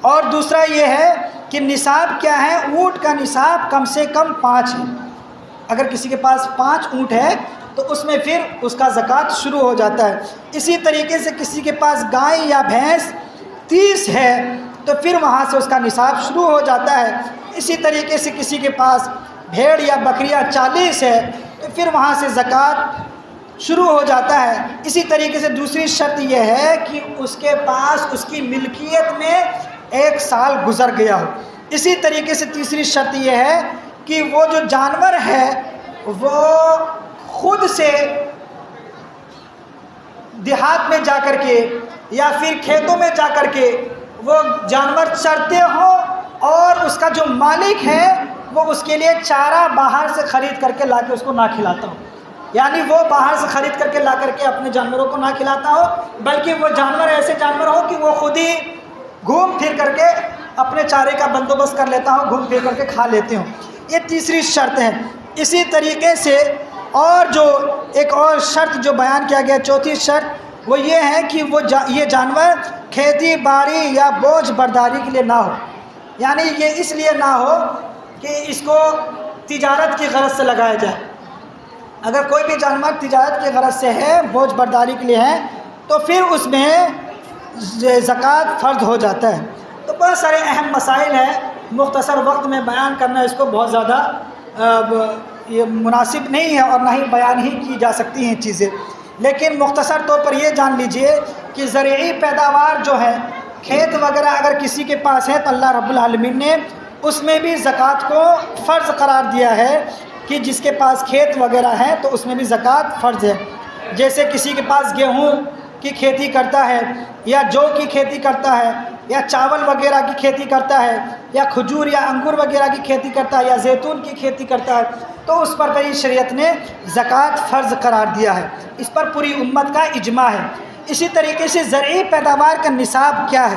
اور دوسرا یہ ہے کہ نصاب کیا ہے، اونٹ کا نصاب کم سے کم 5 ہے۔ اگر کسی کے پاس 5 اونٹ ہے تو اس میں پھر اس کا زکوٰۃ شروع ہو جاتا ہے۔ اسی طریقے سے کسی کے پاس گائے یا بھینس 30 ہے تو پھر وہاں سے اس کا نصاب شروع ہو جاتا ہے۔ اسی طریقے سے کسی کے پاس بھیڑ یا بکریاں 40 ہے تو پھر وہاں سے زکوٰۃ شروع ہو جاتا ہے۔ اسی طریقے سے دوسری شرط یہ ہے کہ اس کے پاس اس کی ملکیت میں 1 سال گزر گیا ہو۔ اسی طریقے سے تیسری شرط یہ ہے کہ وہ جو جانور ہے وہ خود سے دیہات میں جا کر کے یا پھر کھیتوں میں جا کر کے وہ جانور چرتے ہوں اور اس کا جو مالک ہے وہ اس کے لیے چارہ باہر سے خرید کر کے لا کے اس کو نہ کھلاتا ہو، یعنی وہ باہر سے خرید کر کے لا کر کے اپنے جانوروں کو نہ کھلاتا ہو، بلکہ وہ جانور ایسے جانور ہو کہ وہ خود ہی گھوم پھر کر کے اپنے چارے کا بندوبست کر لیتا ہوں، گھوم پھر کر کے کھا لیتے ہوں۔ یہ تیسری شرط ہے۔ اسی طریقے سے اور جو ایک اور شرط جو بیان کیا گیا، چوتھی شرط وہ یہ ہے کہ یہ جانور کھیتی باڑی یا بوجھ برداری کے لیے نہ ہو، یعنی یہ اس لیے نہ ہو کہ اس کو تجارت کی غرض سے لگایا جائے۔ اگر کوئی بھی جانور تجارت کی غرض سے ہے، بوجھ برداری کے لیے ہے، تو پھر اس میں زکوٰۃ فرض ہو جاتا ہے۔ تو بہت سارے اہم مسائل ہیں، مختصر وقت میں بیان کرنا اس کو بہت زیادہ یہ مناسب نہیں ہے اور نہ ہی بیان ہی کی جا سکتی ہیں چیزیں، لیکن مختصر طور پر یہ جان لیجئے کہ زرعی پیداوار جو ہے، کھیت وغیرہ اگر کسی کے پاس ہے تو اللہ رب العالمین نے اس میں بھی زکوٰۃ کو فرض قرار دیا ہے کہ جس کے پاس کھیت وغیرہ ہے تو اس میں بھی زکوٰۃ فرض ہے۔ جیسے کسی کے پاس گیہوں کی کھیتی کرتا ہے یا جو کی کھیتی کرتا ہے یا چاول وغیرہ کی کھیتی کرتا ہے یا کھجور یا انگور وغیرہ کی کھیتی کرتا ہے یا زیتون کی کھیتی کرتا ہے تو اس پر بھی شریعت نے زکوٰۃ فرض قرار دیا ہے، اس پر پوری امت کا اجماع ہے۔ اسی طریقے سے زرعی پیداوار کا نصاب کیا ہے،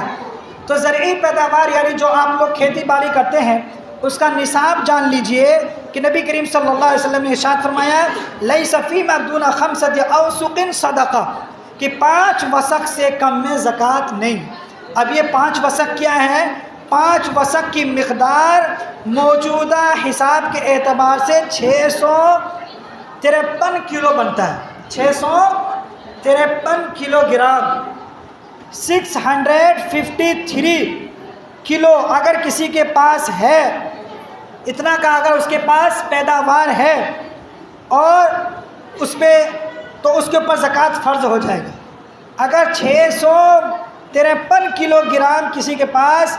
تو زرعی پیداوار یعنی جو آپ لوگ کھیتی باڑی کرتے ہیں اس کا نصاب جان لیجئے کہ نبی کریم صلی اللہ علیہ وسلم نے ارشاد فرمایا لیس فیما دون 5 اوسق صدقہ، کہ 5 وسق سے کم میں زکوٰۃ نہیں۔ اب یہ 5 وسق کیا ہے؟ 5 وسق کی مقدار موجودہ حساب کے اعتبار سے 653 کلو بنتا ہے، 653 کلو گرام، 653 کلو اگر کسی کے پاس ہے، اتنا کا اگر اس کے پاس پیداوار ہے اور اس پہ تو اس کے اوپر زکوٰۃ فرض ہو جائے گا۔ اگر 653 کلو گرام کسی کے پاس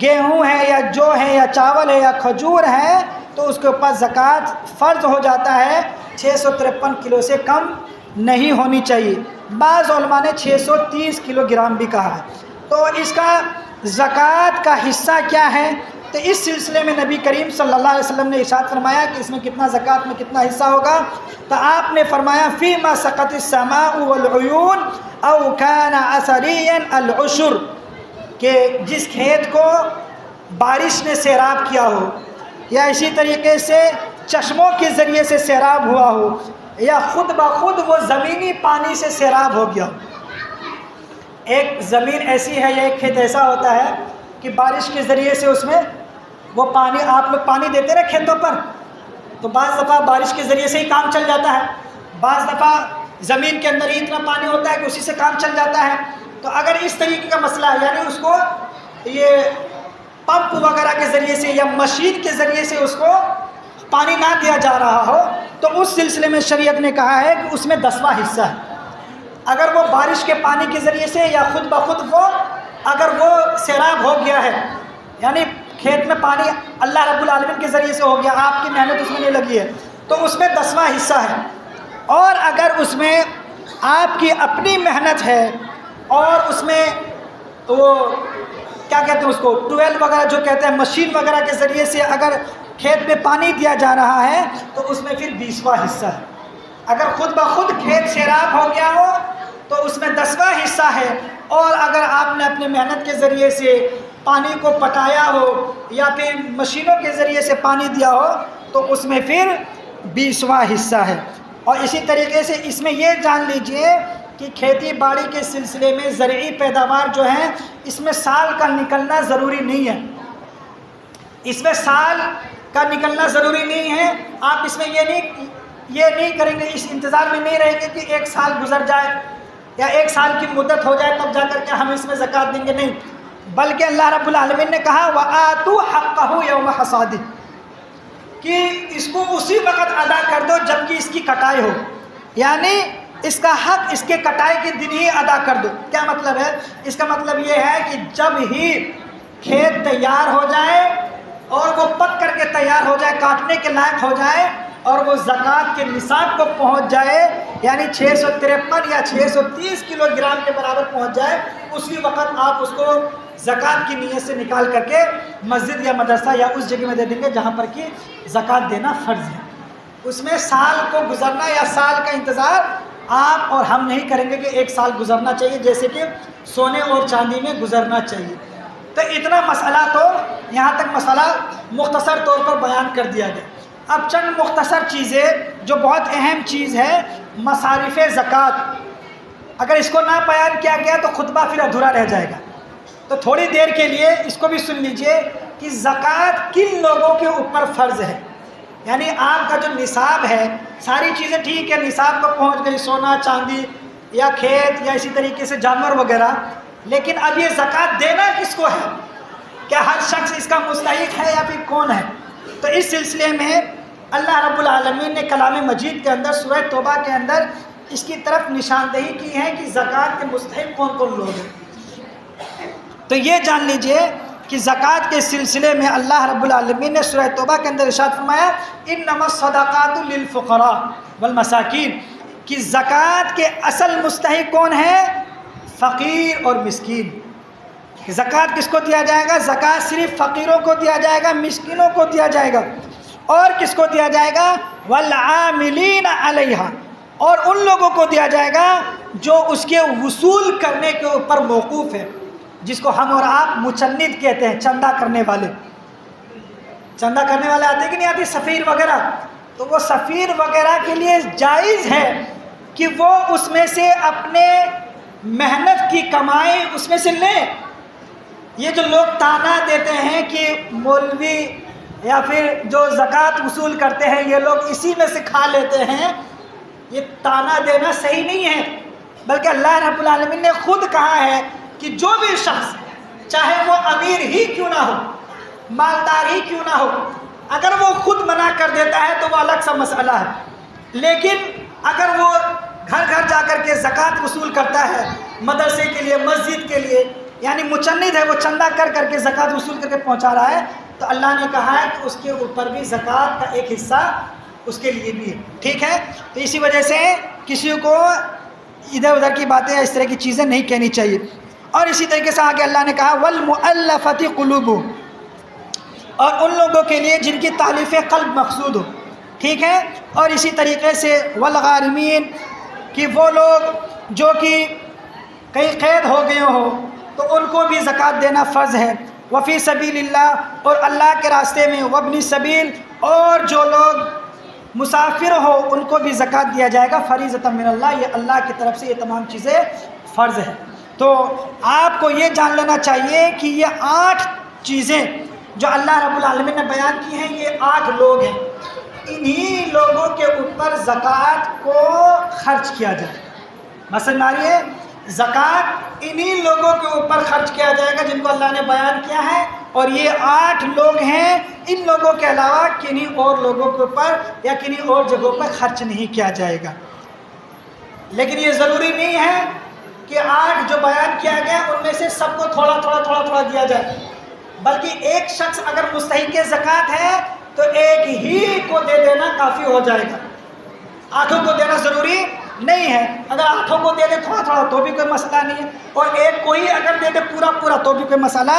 گیہوں ہے یا جو ہے یا چاول ہے یا کھجور ہے تو اس کے اوپر زکوٰۃ فرض ہو جاتا ہے، 653 کلو سے کم نہیں ہونی چاہیے۔ بعض علماء نے 630 کلو گرام بھی کہا ہے۔ تو اس کا زکوٰۃ کا حصہ کیا ہے؟ تو اس سلسلے میں نبی کریم صلی اللہ علیہ وسلم نے ارشاد فرمایا کہ اس میں کتنا زکوٰۃ میں کتنا حصہ ہوگا، تو آپ نے فرمایا فیما سقط السماء والعیون او کان اثریا العشر، کہ جس کھیت کو بارش نے سیراب کیا ہو یا اسی طریقے سے چشموں کے ذریعے سے سیراب ہوا ہو یا خود بخود وہ زمینی پانی سے سیراب ہو گیا۔ ایک زمین ایسی ہے یا ایک کھیت ایسا ہوتا ہے کہ بارش کے ذریعے سے اس میں وہ پانی، آپ لوگ پانی دیتے نا کھیتوں پر، تو بعض دفعہ بارش کے ذریعے سے ہی کام چل جاتا ہے، بعض دفعہ زمین کے اندر ہی اتنا پانی ہوتا ہے کہ اسی سے کام چل جاتا ہے۔ تو اگر اس طریقے کا مسئلہ ہے، یعنی اس کو یہ پمپ وغیرہ کے ذریعے سے یا مشین کے ذریعے سے اس کو پانی نہ دیا جا رہا ہو تو اس سلسلے میں شریعت نے کہا ہے کہ اس میں 10واں حصہ ہے۔ اگر وہ بارش کے پانی کے ذریعے سے یا خود بخود اگر وہ سیراب ہو گیا ہے، یعنی کھیت میں پانی اللہ رب العالمین کے ذریعے سے ہو گیا، آپ کی محنت اس میں نہیں لگی ہے، تو اس میں 10واں حصہ ہے۔ اور اگر اس میں آپ کی اپنی محنت ہے اور اس میں وہ کیا کہتے ہیں اس کو ٹویل وغیرہ جو کہتے ہیں مشین وغیرہ کے ذریعے سے اگر کھیت میں پانی دیا جا رہا ہے تو اس میں پھر 20واں حصہ ہے۔ اگر خود بخود کھیت سیراب ہو گیا ہو تو اس میں 10واں حصہ ہے، اور اگر آپ نے اپنی محنت کے ذریعے سے پانی کو پٹایا ہو یا پھر مشینوں کے ذریعے سے پانی دیا ہو تو اس میں پھر 20واں حصہ ہے۔ اور اسی طریقے سے اس میں یہ جان لیجئے کہ کھیتی باڑی کے سلسلے میں زرعی پیداوار جو ہے اس میں سال کا نکلنا ضروری نہیں ہے، اس میں سال کا نکلنا ضروری نہیں ہے۔ آپ اس میں یہ نہیں کریں گے، اس انتظار میں نہیں رہیں گے کہ ایک سال گزر جائے یا ایک سال کی مدت ہو جائے تب جا کر کے ہم اس میں زکوٰۃ دیں گے، نہیں، بلکہ اللہ رب العالمین نے کہا وَآتُوا حَقَّهُ يَوْمَ حَصَادِهِ، کہ اس کو اسی وقت ادا کر دو جب کہ اس کی کٹائی ہو، یعنی اس کا حق اس کے کٹائی کے دن ہی ادا کر دو۔ کیا مطلب ہے؟ اس کا مطلب یہ ہے کہ جب ہی کھیت تیار ہو جائے اور وہ پک کر کے تیار ہو جائے، کاٹنے کے لائق ہو جائے اور وہ زکوٰۃ کے نصاب کو پہنچ جائے، یعنی 653 یا 630 کلو گرام کے برابر پہنچ جائے، اسی وقت آپ اس کو زکوٰۃ کی نیت سے نکال کر کے مسجد یا مدرسہ یا اس جگہ میں دے دیں گے جہاں پر کہ زکوٰۃ دینا فرض ہے۔ اس میں سال کو گزرنا یا سال کا انتظار آپ اور ہم نہیں کریں گے کہ ایک سال گزرنا چاہیے جیسے کہ سونے اور چاندی میں گزرنا چاہیے۔ تو اتنا مسئلہ تو یہاں تک مسئلہ مختصر طور پر بیان کر دیا گیا۔ اب چند مختصر چیزیں جو بہت اہم چیز ہے، مصارف زکوٰۃ، اگر اس کو نہ بیان کیا گیا تو خطبہ پھر ادھورا رہ جائے گا، تو تھوڑی دیر کے لیے اس کو بھی سن لیجئے کہ زکوٰۃ کن لوگوں کے اوپر فرض ہے۔ یعنی آپ کا جو نصاب ہے، ساری چیزیں ٹھیک ہے، نصاب کو پہنچ گئی، سونا چاندی یا کھیت یا اسی طریقے سے جانور وغیرہ، لیکن اب یہ زکوٰۃ دینا کس کو ہے؟ کیا ہر شخص اس کا مستحق ہے یا پھر کون ہے؟ تو اس سلسلے میں اللہ رب العالمین نے کلام مجید کے اندر سورہ توبہ کے اندر اس کی طرف نشاندہی کی ہے کہ زکوٰۃ کے مستحق کون کون لوگ ہیں۔ تو یہ جان لیجئے کہ زکوٰۃ کے سلسلے میں اللہ رب العالمین نے سورہ توبہ کے اندر ارشاد فرمایا انما الصدقات للفقراء والمساکین، کہ زکوٰۃ کے اصل مستحق کون ہے؟ فقیر اور مسکین۔ زکوٰۃ کس کو دیا جائے گا؟ زکوٰۃ صرف فقیروں کو دیا جائے گا، مسکینوں کو دیا جائے گا، اور کس کو دیا جائے گا؟ والعاملین علیہا، اور ان لوگوں کو دیا جائے گا جو اس کے وصول کرنے کے اوپر موقوف ہے، جس کو ہم اور آپ مچند کہتے ہیں، چندہ کرنے والے۔ چندہ کرنے والے آتے کہ نہیں آتے؟ سفیر وغیرہ، تو وہ سفیر وغیرہ کے لیے جائز ہے کہ وہ اس میں سے اپنے محنت کی کمائی اس میں سے لیں۔ یہ جو لوگ تانا دیتے ہیں کہ مولوی یا پھر جو زکوٰۃ وصول کرتے ہیں یہ لوگ اسی میں سے کھا لیتے ہیں، یہ تانا دینا صحیح نہیں ہے، بلکہ اللہ رب العالمین نے خود کہا ہے کہ جو بھی شخص، چاہے وہ امیر ہی کیوں نہ ہو، مالدار ہی کیوں نہ ہو، اگر وہ خود منع کر دیتا ہے تو وہ الگ سا مسئلہ ہے، لیکن اگر وہ گھر گھر جا کر کے زکوٰۃ وصول کرتا ہے، مدرسے کے لیے، مسجد کے لیے، یعنی مچند ہے، وہ چندہ کر کر کے زکوٰۃ وصول کر کے پہنچا رہا ہے، تو اللہ نے کہا ہے کہ اس کے اوپر بھی زکوٰۃ کا ایک حصہ اس کے لیے بھی ہے، ٹھیک ہے؟ تو اسی وجہ سے کسی کو ادھر ادھر کی باتیں یا اس طرح کی چیزیں نہیں کہنی چاہیے۔ اور اسی طریقے سے آگے اللہ نے کہا والمؤلفۃ قلوبہم، اور ان لوگوں کے لیے جن کی تالیف قلب مقصود ہو، ٹھیک ہے؟ اور اسی طریقے سے والغارمین، کہ وہ لوگ جو کہ کہیں قید ہو گئے ہوں تو ان کو بھی زکوٰۃ دینا فرض ہے۔ وفی سبیل اللہ، اور اللہ کے راستے میں، وابن سبیل، اور جو لوگ مسافر ہو ان کو بھی زکوٰۃ دیا جائے گا، فریضۃ من اللہ، یہ اللہ کی طرف سے یہ تمام چیزیں فرض ہیں۔ تو آپ کو یہ جان لینا چاہیے کہ یہ 8 چیزیں جو اللہ رب العالمین نے بیان کی ہیں، یہ 8 لوگ ہیں، انہی لوگوں کے اوپر زکوٰۃ کو خرچ کیا جائے۔ مثلا مانیے زکوٰۃ انہی لوگوں کے اوپر خرچ کیا جائے گا جن کو اللہ نے بیان کیا ہے، اور یہ 8 لوگ ہیں، ان لوگوں کے علاوہ کنہیں اور لوگوں کے اوپر یا کنہیں اور جگہوں پر خرچ نہیں کیا جائے گا۔ لیکن یہ ضروری نہیں ہے کہ 8 جو بیان کیا گیا ان میں سے سب کو تھوڑا تھوڑا دیا جائے، بلکہ ایک شخص اگر مستحق زکوٰۃ ہے تو ایک ہی کو دے دینا کافی ہو جائے گا، 8 کو دینا ضروری نہیں ہے۔ اگر 8 کو دے دے تھوڑا تو بھی کوئی مسئلہ نہیں ہے، اور ایک کو ہی اگر دے دے پورا تو بھی کوئی مسئلہ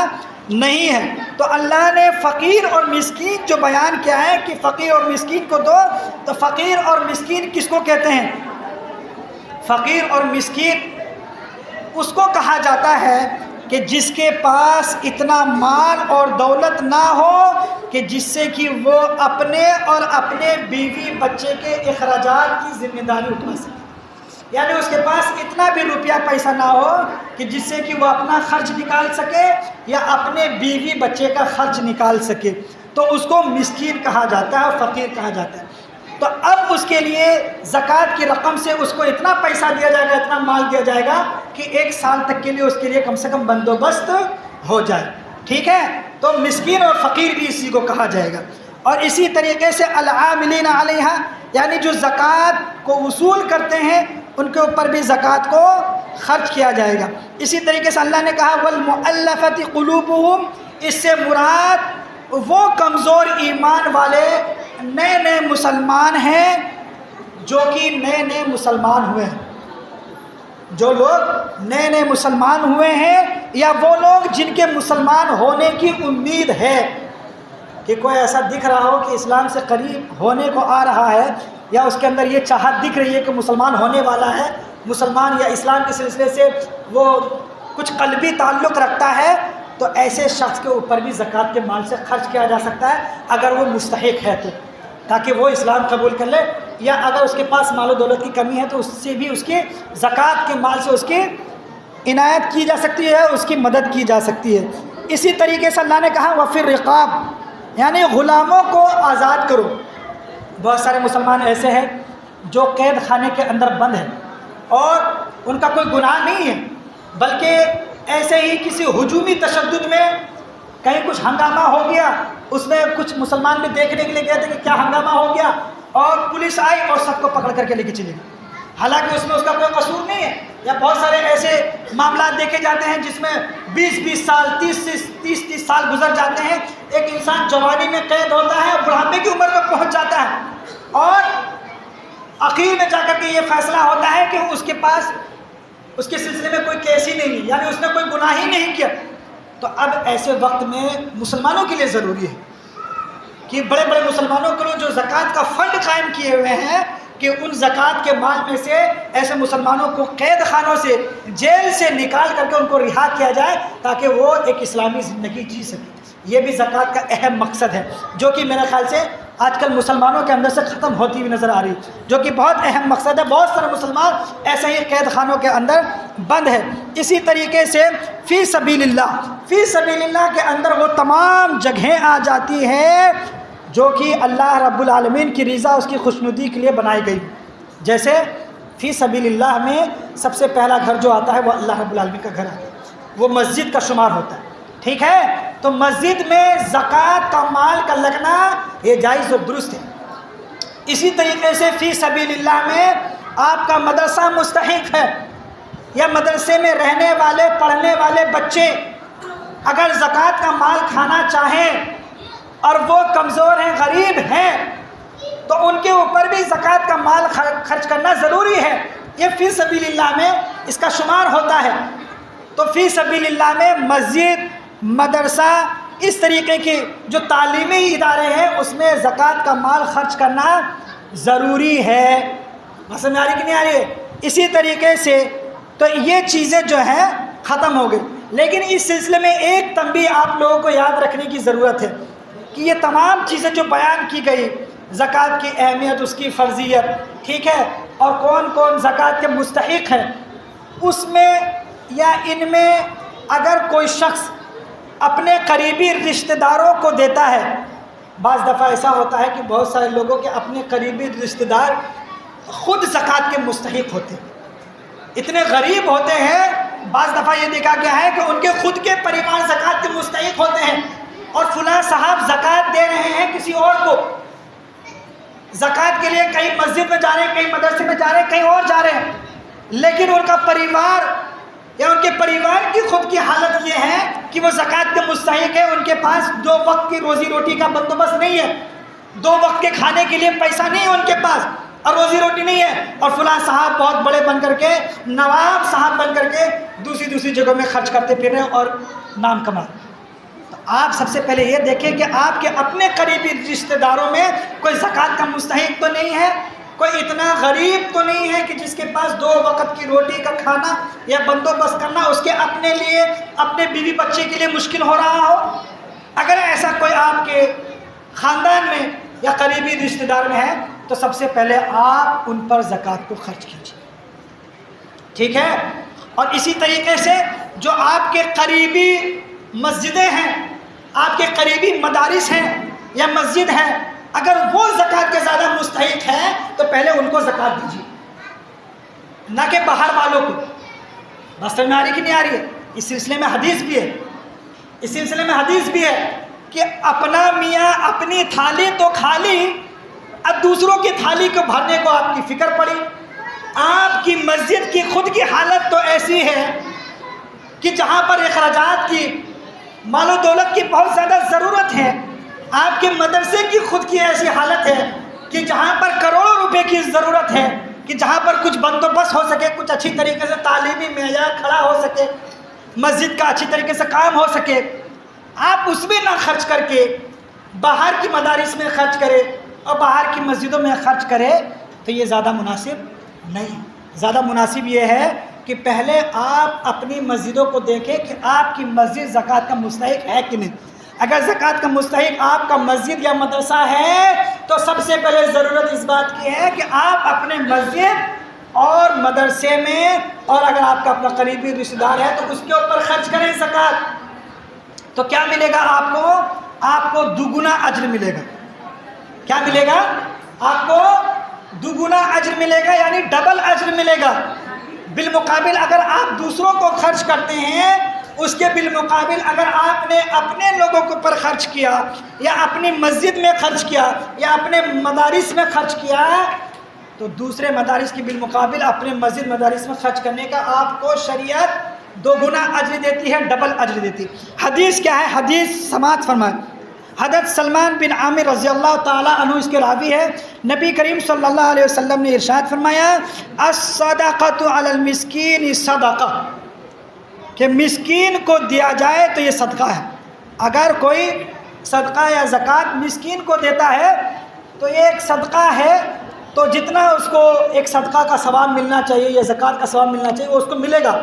نہیں ہے۔ تو اللہ نے فقیر اور مسکین جو بیان کیا ہے کہ فقیر اور مسکین کو دو، تو فقیر اور مسکین کس کو کہتے ہیں؟ فقیر اور مسکین اس کو کہا جاتا ہے کہ جس کے پاس اتنا مال اور دولت نہ ہو کہ جس سے کہ وہ اپنے اور اپنے بیوی بچے کے اخراجات کی ذمہ داری اٹھا سکے، یعنی اس کے پاس اتنا بھی روپیہ پیسہ نہ ہو کہ جس سے کہ وہ اپنا خرچ نکال سکے یا اپنے بیوی بچے کا خرچ نکال سکے، تو اس کو مسکین کہا جاتا ہے اور فقیر کہا جاتا ہے۔ تو اب اس کے لیے زکوٰۃ کی رقم سے اس کو اتنا پیسہ دیا جائے گا، اتنا مال دیا جائے گا کہ 1 سال تک کے لیے اس کے لیے کم سے کم بندوبست ہو جائے، ٹھیک ہے؟ تو مسکین اور فقیر بھی اسی کو کہا جائے گا۔ اور اسی طریقے سے العاملین علیہا، یعنی جو زکوٰۃ کو وصول کرتے ہیں ان کے اوپر بھی زکوٰۃ کو خرچ کیا جائے گا۔ اسی طریقے سے اللہ نے کہا والمؤلفۃ قلوبہم، اس سے مراد وہ کمزور ایمان والے نئے نئے مسلمان ہیں جو کہ نئے نئے مسلمان ہوئے ہیں، جو لوگ نئے نئے مسلمان ہوئے ہیں یا وہ لوگ جن کے مسلمان ہونے کی امید ہے، کہ کوئی ایسا دکھ رہا ہو کہ اسلام سے قریب ہونے کو آ رہا ہے یا اس کے اندر یہ چاہت دکھ رہی ہے کہ مسلمان ہونے والا ہے، مسلمان یا اسلام کے سلسلے سے وہ کچھ قلبی تعلق رکھتا ہے، تو ایسے شخص کے اوپر بھی زکوٰۃ کے مال سے خرچ کیا جا سکتا ہے اگر وہ مستحق ہے تو، تاکہ وہ اسلام قبول کر لے، یا اگر اس کے پاس مال و دولت کی کمی ہے تو اس سے بھی اس کی زکوٰۃ کے مال سے اس کی عنایت کی جا سکتی ہے، اس کی مدد کی جا سکتی ہے۔ اسی طریقے سے اللہ نے کہا وفی الرقاب، یعنی غلاموں کو آزاد کرو۔ بہت سارے مسلمان ایسے ہیں جو قید خانے کے اندر بند ہیں اور ان کا کوئی گناہ نہیں ہے، بلکہ ایسے ہی کسی ہجومی تشدد میں کہیں کچھ ہنگامہ ہو گیا، اس میں کچھ مسلمان بھی دیکھنے کے لیے گئے تھے کہ کیا ہنگامہ ہو گیا، اور پولیس آئی اور سب کو پکڑ کر کے لے کے چلی گئی، حالانکہ اس میں اس کا کوئی قصور نہیں ہے۔ یا بہت سارے ایسے معاملات دیکھے جاتے ہیں جس میں 20 سال 30 سال گزر جاتے ہیں، ایک انسان جوانی میں قید ہوتا ہے، بڑھاپے کی عمر میں پہنچ جاتا ہے، اور اخیر میں جا کر کے یہ فیصلہ ہوتا ہے کہ اس کے پاس اس کے سلسلے میں کوئی کیس ہی نہیں، یعنی اس نے کوئی گناہ ہی نہیں کیا۔ تو اب ایسے وقت میں مسلمانوں کے لیے ضروری ہے کہ بڑے بڑے مسلمانوں کے لیے جو زکوٰۃ کا فنڈ قائم کیے ہوئے ہیں کہ ان زکوٰۃ کے مال میں سے ایسے مسلمانوں کو قید خانوں سے، جیل سے نکال کر کے ان کو رہا کیا جائے تاکہ وہ ایک اسلامی زندگی جی سکے۔ یہ بھی زکوٰۃ کا اہم مقصد ہے جو کہ میرے خیال سے آج کل مسلمانوں کے اندر سے ختم ہوتی ہوئی نظر آ رہی ہے، جو کہ بہت اہم مقصد ہے۔ بہت سارے مسلمان ایسے ہی قید خانوں کے اندر بند ہے۔ اسی طریقے سے فی سبیل اللہ کے اندر وہ تمام جگہیں آ جاتی ہیں جو کہ اللہ رب العالمین کی رضا، اس کی خوشنودی کے لیے بنائی گئی، جیسے فی سبیل اللہ میں سب سے پہلا گھر جو آتا ہے وہ اللہ رب العالمین کا گھر آتا ہے، وہ مسجد کا شمار ہوتا ہے، ٹھیک ہے؟ تو مسجد میں زکوٰۃ کا مال کا لگنا یہ جائز و درست ہے۔ اسی طریقے سے فی سبیل اللہ میں آپ کا مدرسہ مستحق ہے، یا مدرسے میں رہنے والے پڑھنے والے بچے اگر زکوٰۃ کا مال کھانا چاہیں اور وہ کمزور ہیں، غریب ہیں، تو ان کے اوپر بھی زکوٰۃ کا مال خرچ کرنا ضروری ہے۔ یہ فی سبیل اللہ میں اس کا شمار ہوتا ہے۔ تو فی سبیل اللہ میں مسجد، مدرسہ، اس طریقے کے جو تعلیمی ادارے ہیں اس میں زکوٰۃ کا مال خرچ کرنا ضروری ہے۔ سمجھ میں آ رہی کہ نہیں آ رہی ہے؟ اسی طریقے سے تو یہ چیزیں جو ہیں ختم ہو گئی، لیکن اس سلسلے میں ایک تنبیہ آپ لوگوں کو یاد رکھنے کی ضرورت ہے کہ یہ تمام چیزیں جو بیان کی گئی، زکوٰۃ کی اہمیت، اس کی فرضیت، ٹھیک ہے، اور کون کون زکوٰۃ کے مستحق ہیں، اس میں یا ان میں اگر کوئی شخص اپنے قریبی رشتہ داروں کو دیتا ہے، بعض دفعہ ایسا ہوتا ہے کہ بہت سارے لوگوں کے اپنے قریبی رشتہ دار خود زکوٰۃ کے مستحق ہوتے ہیں، اتنے غریب ہوتے ہیں، بعض دفعہ یہ دیکھا گیا ہے کہ ان کے خود کے پریوار زکوٰۃ کے مستحق ہوتے ہیں، اور فلاں صاحب زکوٰۃ دے رہے ہیں کسی اور کو، زکوٰۃ کے لیے کہیں مسجد میں جا رہے ہیں، کہیں مدرسے میں جا رہے ہیں، کہیں اور جا رہے ہیں، لیکن ان کا پریوار یا ان کے پریوار کی خود کی حالت یہ ہے کہ وہ زکوٰۃ کے مستحق ہے، ان کے پاس 2 وقت کی روزی روٹی کا بندوبست نہیں ہے، 2 وقت کے کھانے کے لیے پیسہ نہیں ہے ان کے پاس، اور روزی روٹی نہیں ہے، اور فلاں صاحب بہت بڑے بن کر کے، نواب صاحب بن کر کے دوسری جگہوں میں خرچ کرتے پھر رہے ہیں اور نام کما۔ تو آپ سب سے پہلے یہ دیکھیں کہ آپ کے اپنے قریبی رشتہ داروں میں کوئی زکوٰۃ کا مستحق تو نہیں ہے، کوئی اتنا غریب تو نہیں ہے کہ جس کے پاس 2 وقت کی روٹی کا کھانا یا بندوبست کرنا اس کے اپنے لیے، اپنے بیوی بچے کے لیے مشکل ہو رہا ہو۔ اگر ایسا کوئی آپ کے خاندان میں یا قریبی رشتہ دار میں ہے تو سب سے پہلے آپ ان پر زکوٰۃ کو خرچ کیجیے، ٹھیک ہے؟ اور اسی طریقے سے جو آپ کے قریبی مسجدیں ہیں، آپ کے قریبی مدارس ہیں یا مسجد ہیں، اگر وہ زکوٰۃ کے زیادہ مستحق ہیں تو پہلے ان کو زکوٰۃ دیجیے، نہ کہ باہر والوں کو۔ بس سمجھ میں آ رہی کہ نہیں آ رہی ہے؟ اس سلسلے میں حدیث بھی ہے، کہ اپنا میاں اپنی تھالی تو کھا لی، اب دوسروں کی تھالی کو بھرنے کو آپ کی فکر پڑی۔ آپ کی مسجد کی خود کی حالت تو ایسی ہے کہ جہاں پر اخراجات کی، مال و دولت کی بہت زیادہ ضرورت ہے، آپ کے مدرسے کی خود کی ایسی حالت ہے کہ جہاں پر کروڑوں روپے کی ضرورت ہے، کہ جہاں پر کچھ بندوبست ہو سکے، کچھ اچھی طریقے سے تعلیمی معیار کھڑا ہو سکے، مسجد کا اچھی طریقے سے کام ہو سکے، آپ اس میں نہ خرچ کر کے باہر کی مدارس میں خرچ کرے اور باہر کی مسجدوں میں خرچ کرے تو یہ زیادہ مناسب نہیں۔ زیادہ مناسب یہ ہے کہ پہلے آپ اپنی مسجدوں کو دیکھیں کہ آپ کی مسجد زکوٰۃ کا مستحق ہے کہ نہیں۔ اگر زکوٰۃ کا مستحق آپ کا مسجد یا مدرسہ ہے تو سب سے پہلے ضرورت اس بات کی ہے کہ آپ اپنے مسجد اور مدرسے میں، اور اگر آپ کا اپنا قریبی رشتہ دار ہے تو اس کے اوپر خرچ کریں زکوٰۃ۔ تو کیا ملے گا آپ کو دوگنا اجر ملے گا۔ کیا ملے گا؟ آپ کو دوگنا اجر ملے گا، یعنی ڈبل اجر ملے گا۔ بالمقابل اگر آپ دوسروں کو خرچ کرتے ہیں، اس کے بالمقابل اگر آپ نے اپنے لوگوں کے اوپر خرچ کیا یا اپنی مسجد میں خرچ کیا یا اپنے مدارس میں خرچ کیا تو دوسرے مدارس کی بالمقابل اپنے مسجد مدارس میں خرچ کرنے کا آپ کو شریعت 2 گنا اجر دیتی ہے، ڈبل اجر دیتی ہے۔ حدیث کیا ہے؟ حدیث سماعت فرمائیں۔ حضرت سلمان بن عامر رضی اللہ تعالیٰ عنہ اس کے راوی ہے، نبی کریم صلی اللہ علیہ وسلم نے ارشاد فرمایا، الصدقۃ علی المسکین صدقہ، کہ مسکین کو دیا جائے تو یہ صدقہ ہے۔ اگر کوئی صدقہ یا زکوٰۃ مسکین کو دیتا ہے تو یہ ایک صدقہ ہے، تو جتنا اس کو ایک صدقہ کا ثواب ملنا چاہیے یا زکوٰۃ کا ثواب ملنا چاہیے وہ اس کو ملے گا۔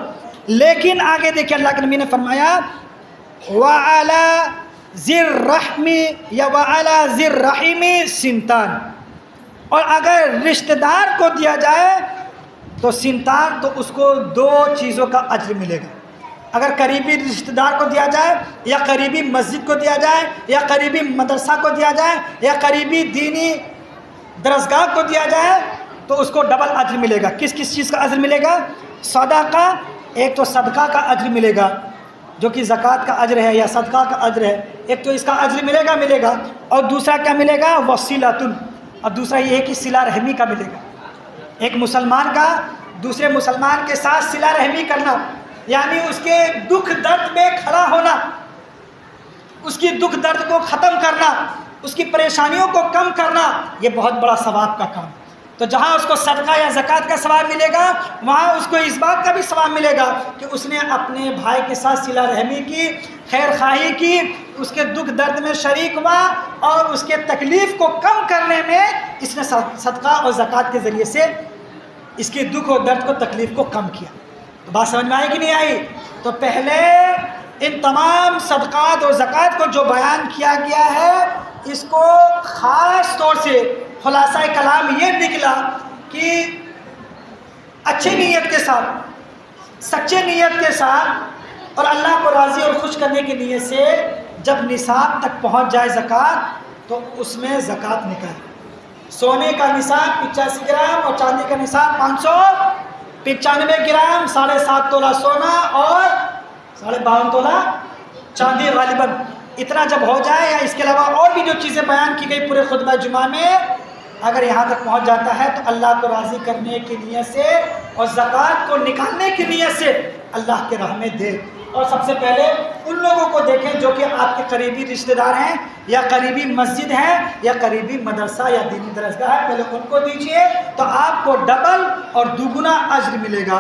لیکن آگے دیکھیں اللہ کے نبی نے فرمایا وَعَلَى ذِي الرَّحْمِ یا وَعَلَى ذِي الرَّحِمِ سِنْتَانِ، اور اگر رشتہ دار کو دیا جائے تو سنتان، تو اس کو 2 چیزوں کا اجر ملے گا۔ اگر قریبی رشتہ دار کو دیا جائے یا قریبی مسجد کو دیا جائے یا قریبی مدرسہ کو دیا جائے یا قریبی دینی درسگاہ کو دیا جائے تو اس کو ڈبل اجر ملے گا۔ کس کس چیز کا اجر ملے گا؟ صدقہ، ایک تو صدقہ کا اجر ملے گا جو کہ زکوٰۃ کا اجر ہے یا صدقہ کا اجر ہے، ایک تو اس کا اجر ملے گا، اور دوسرا کیا ملے گا؟ وصیلۃ، اور دوسرا یہ ہے کہ صلہ رحمی کا ملے گا۔ ایک مسلمان کا دوسرے مسلمان کے ساتھ صلہ رحمی کرنا، یعنی اس کے دکھ درد میں کھڑا ہونا، اس کی دکھ درد کو ختم کرنا، اس کی پریشانیوں کو کم کرنا، یہ بہت بڑا ثواب کا کام۔ تو جہاں اس کو صدقہ یا زکوٰۃ کا ثواب ملے گا وہاں اس کو اس بات کا بھی ثواب ملے گا کہ اس نے اپنے بھائی کے ساتھ صلہ رحمی کی، خیر خواہی کی، اس کے دکھ درد میں شریک ہوا اور اس کے تکلیف کو کم کرنے میں اس نے صدقہ اور زکوٰۃ کے ذریعے سے اس کے دکھ اور درد کو، تکلیف کو کم کیا۔ تو بات سمجھ میں آئی کہ نہیں آئی؟ تو پہلے ان تمام صدقات اور زکوٰۃ کو جو بیان کیا گیا ہے اس کو خاص طور سے خلاصہ کلام یہ نکلا کہ اچھی نیت کے ساتھ، سچے نیت کے ساتھ اور اللہ کو راضی اور خوش کرنے کی نیت سے جب نصاب تک پہنچ جائے زکوٰۃ تو اس میں زکوٰۃ نکالے۔ سونے کا نصاب 85 گرام اور چاندی کا نصاب 595 گرام، 7.5 تولہ سونا اور 52.5 تولہ چاندی غالباً اتنا جب ہو جائے، یا اس کے علاوہ اور بھی جو چیزیں بیان کی گئی پورے خطبہ جمعہ میں، اگر یہاں تک پہنچ جاتا ہے تو اللہ کو راضی کرنے کی نیت سے اور زکوٰۃ کو نکالنے کی نیت سے اللہ کے راہ میں دے۔ اور سب سے پہلے ان لوگوں کو دیکھیں جو کہ آپ کے قریبی رشتہ دار ہیں یا قریبی مسجد ہے یا قریبی مدرسہ یا دینی درسگاہ ہے، پہلے ان کو دیجئے تو آپ کو ڈبل اور دوگنا اجر ملے گا۔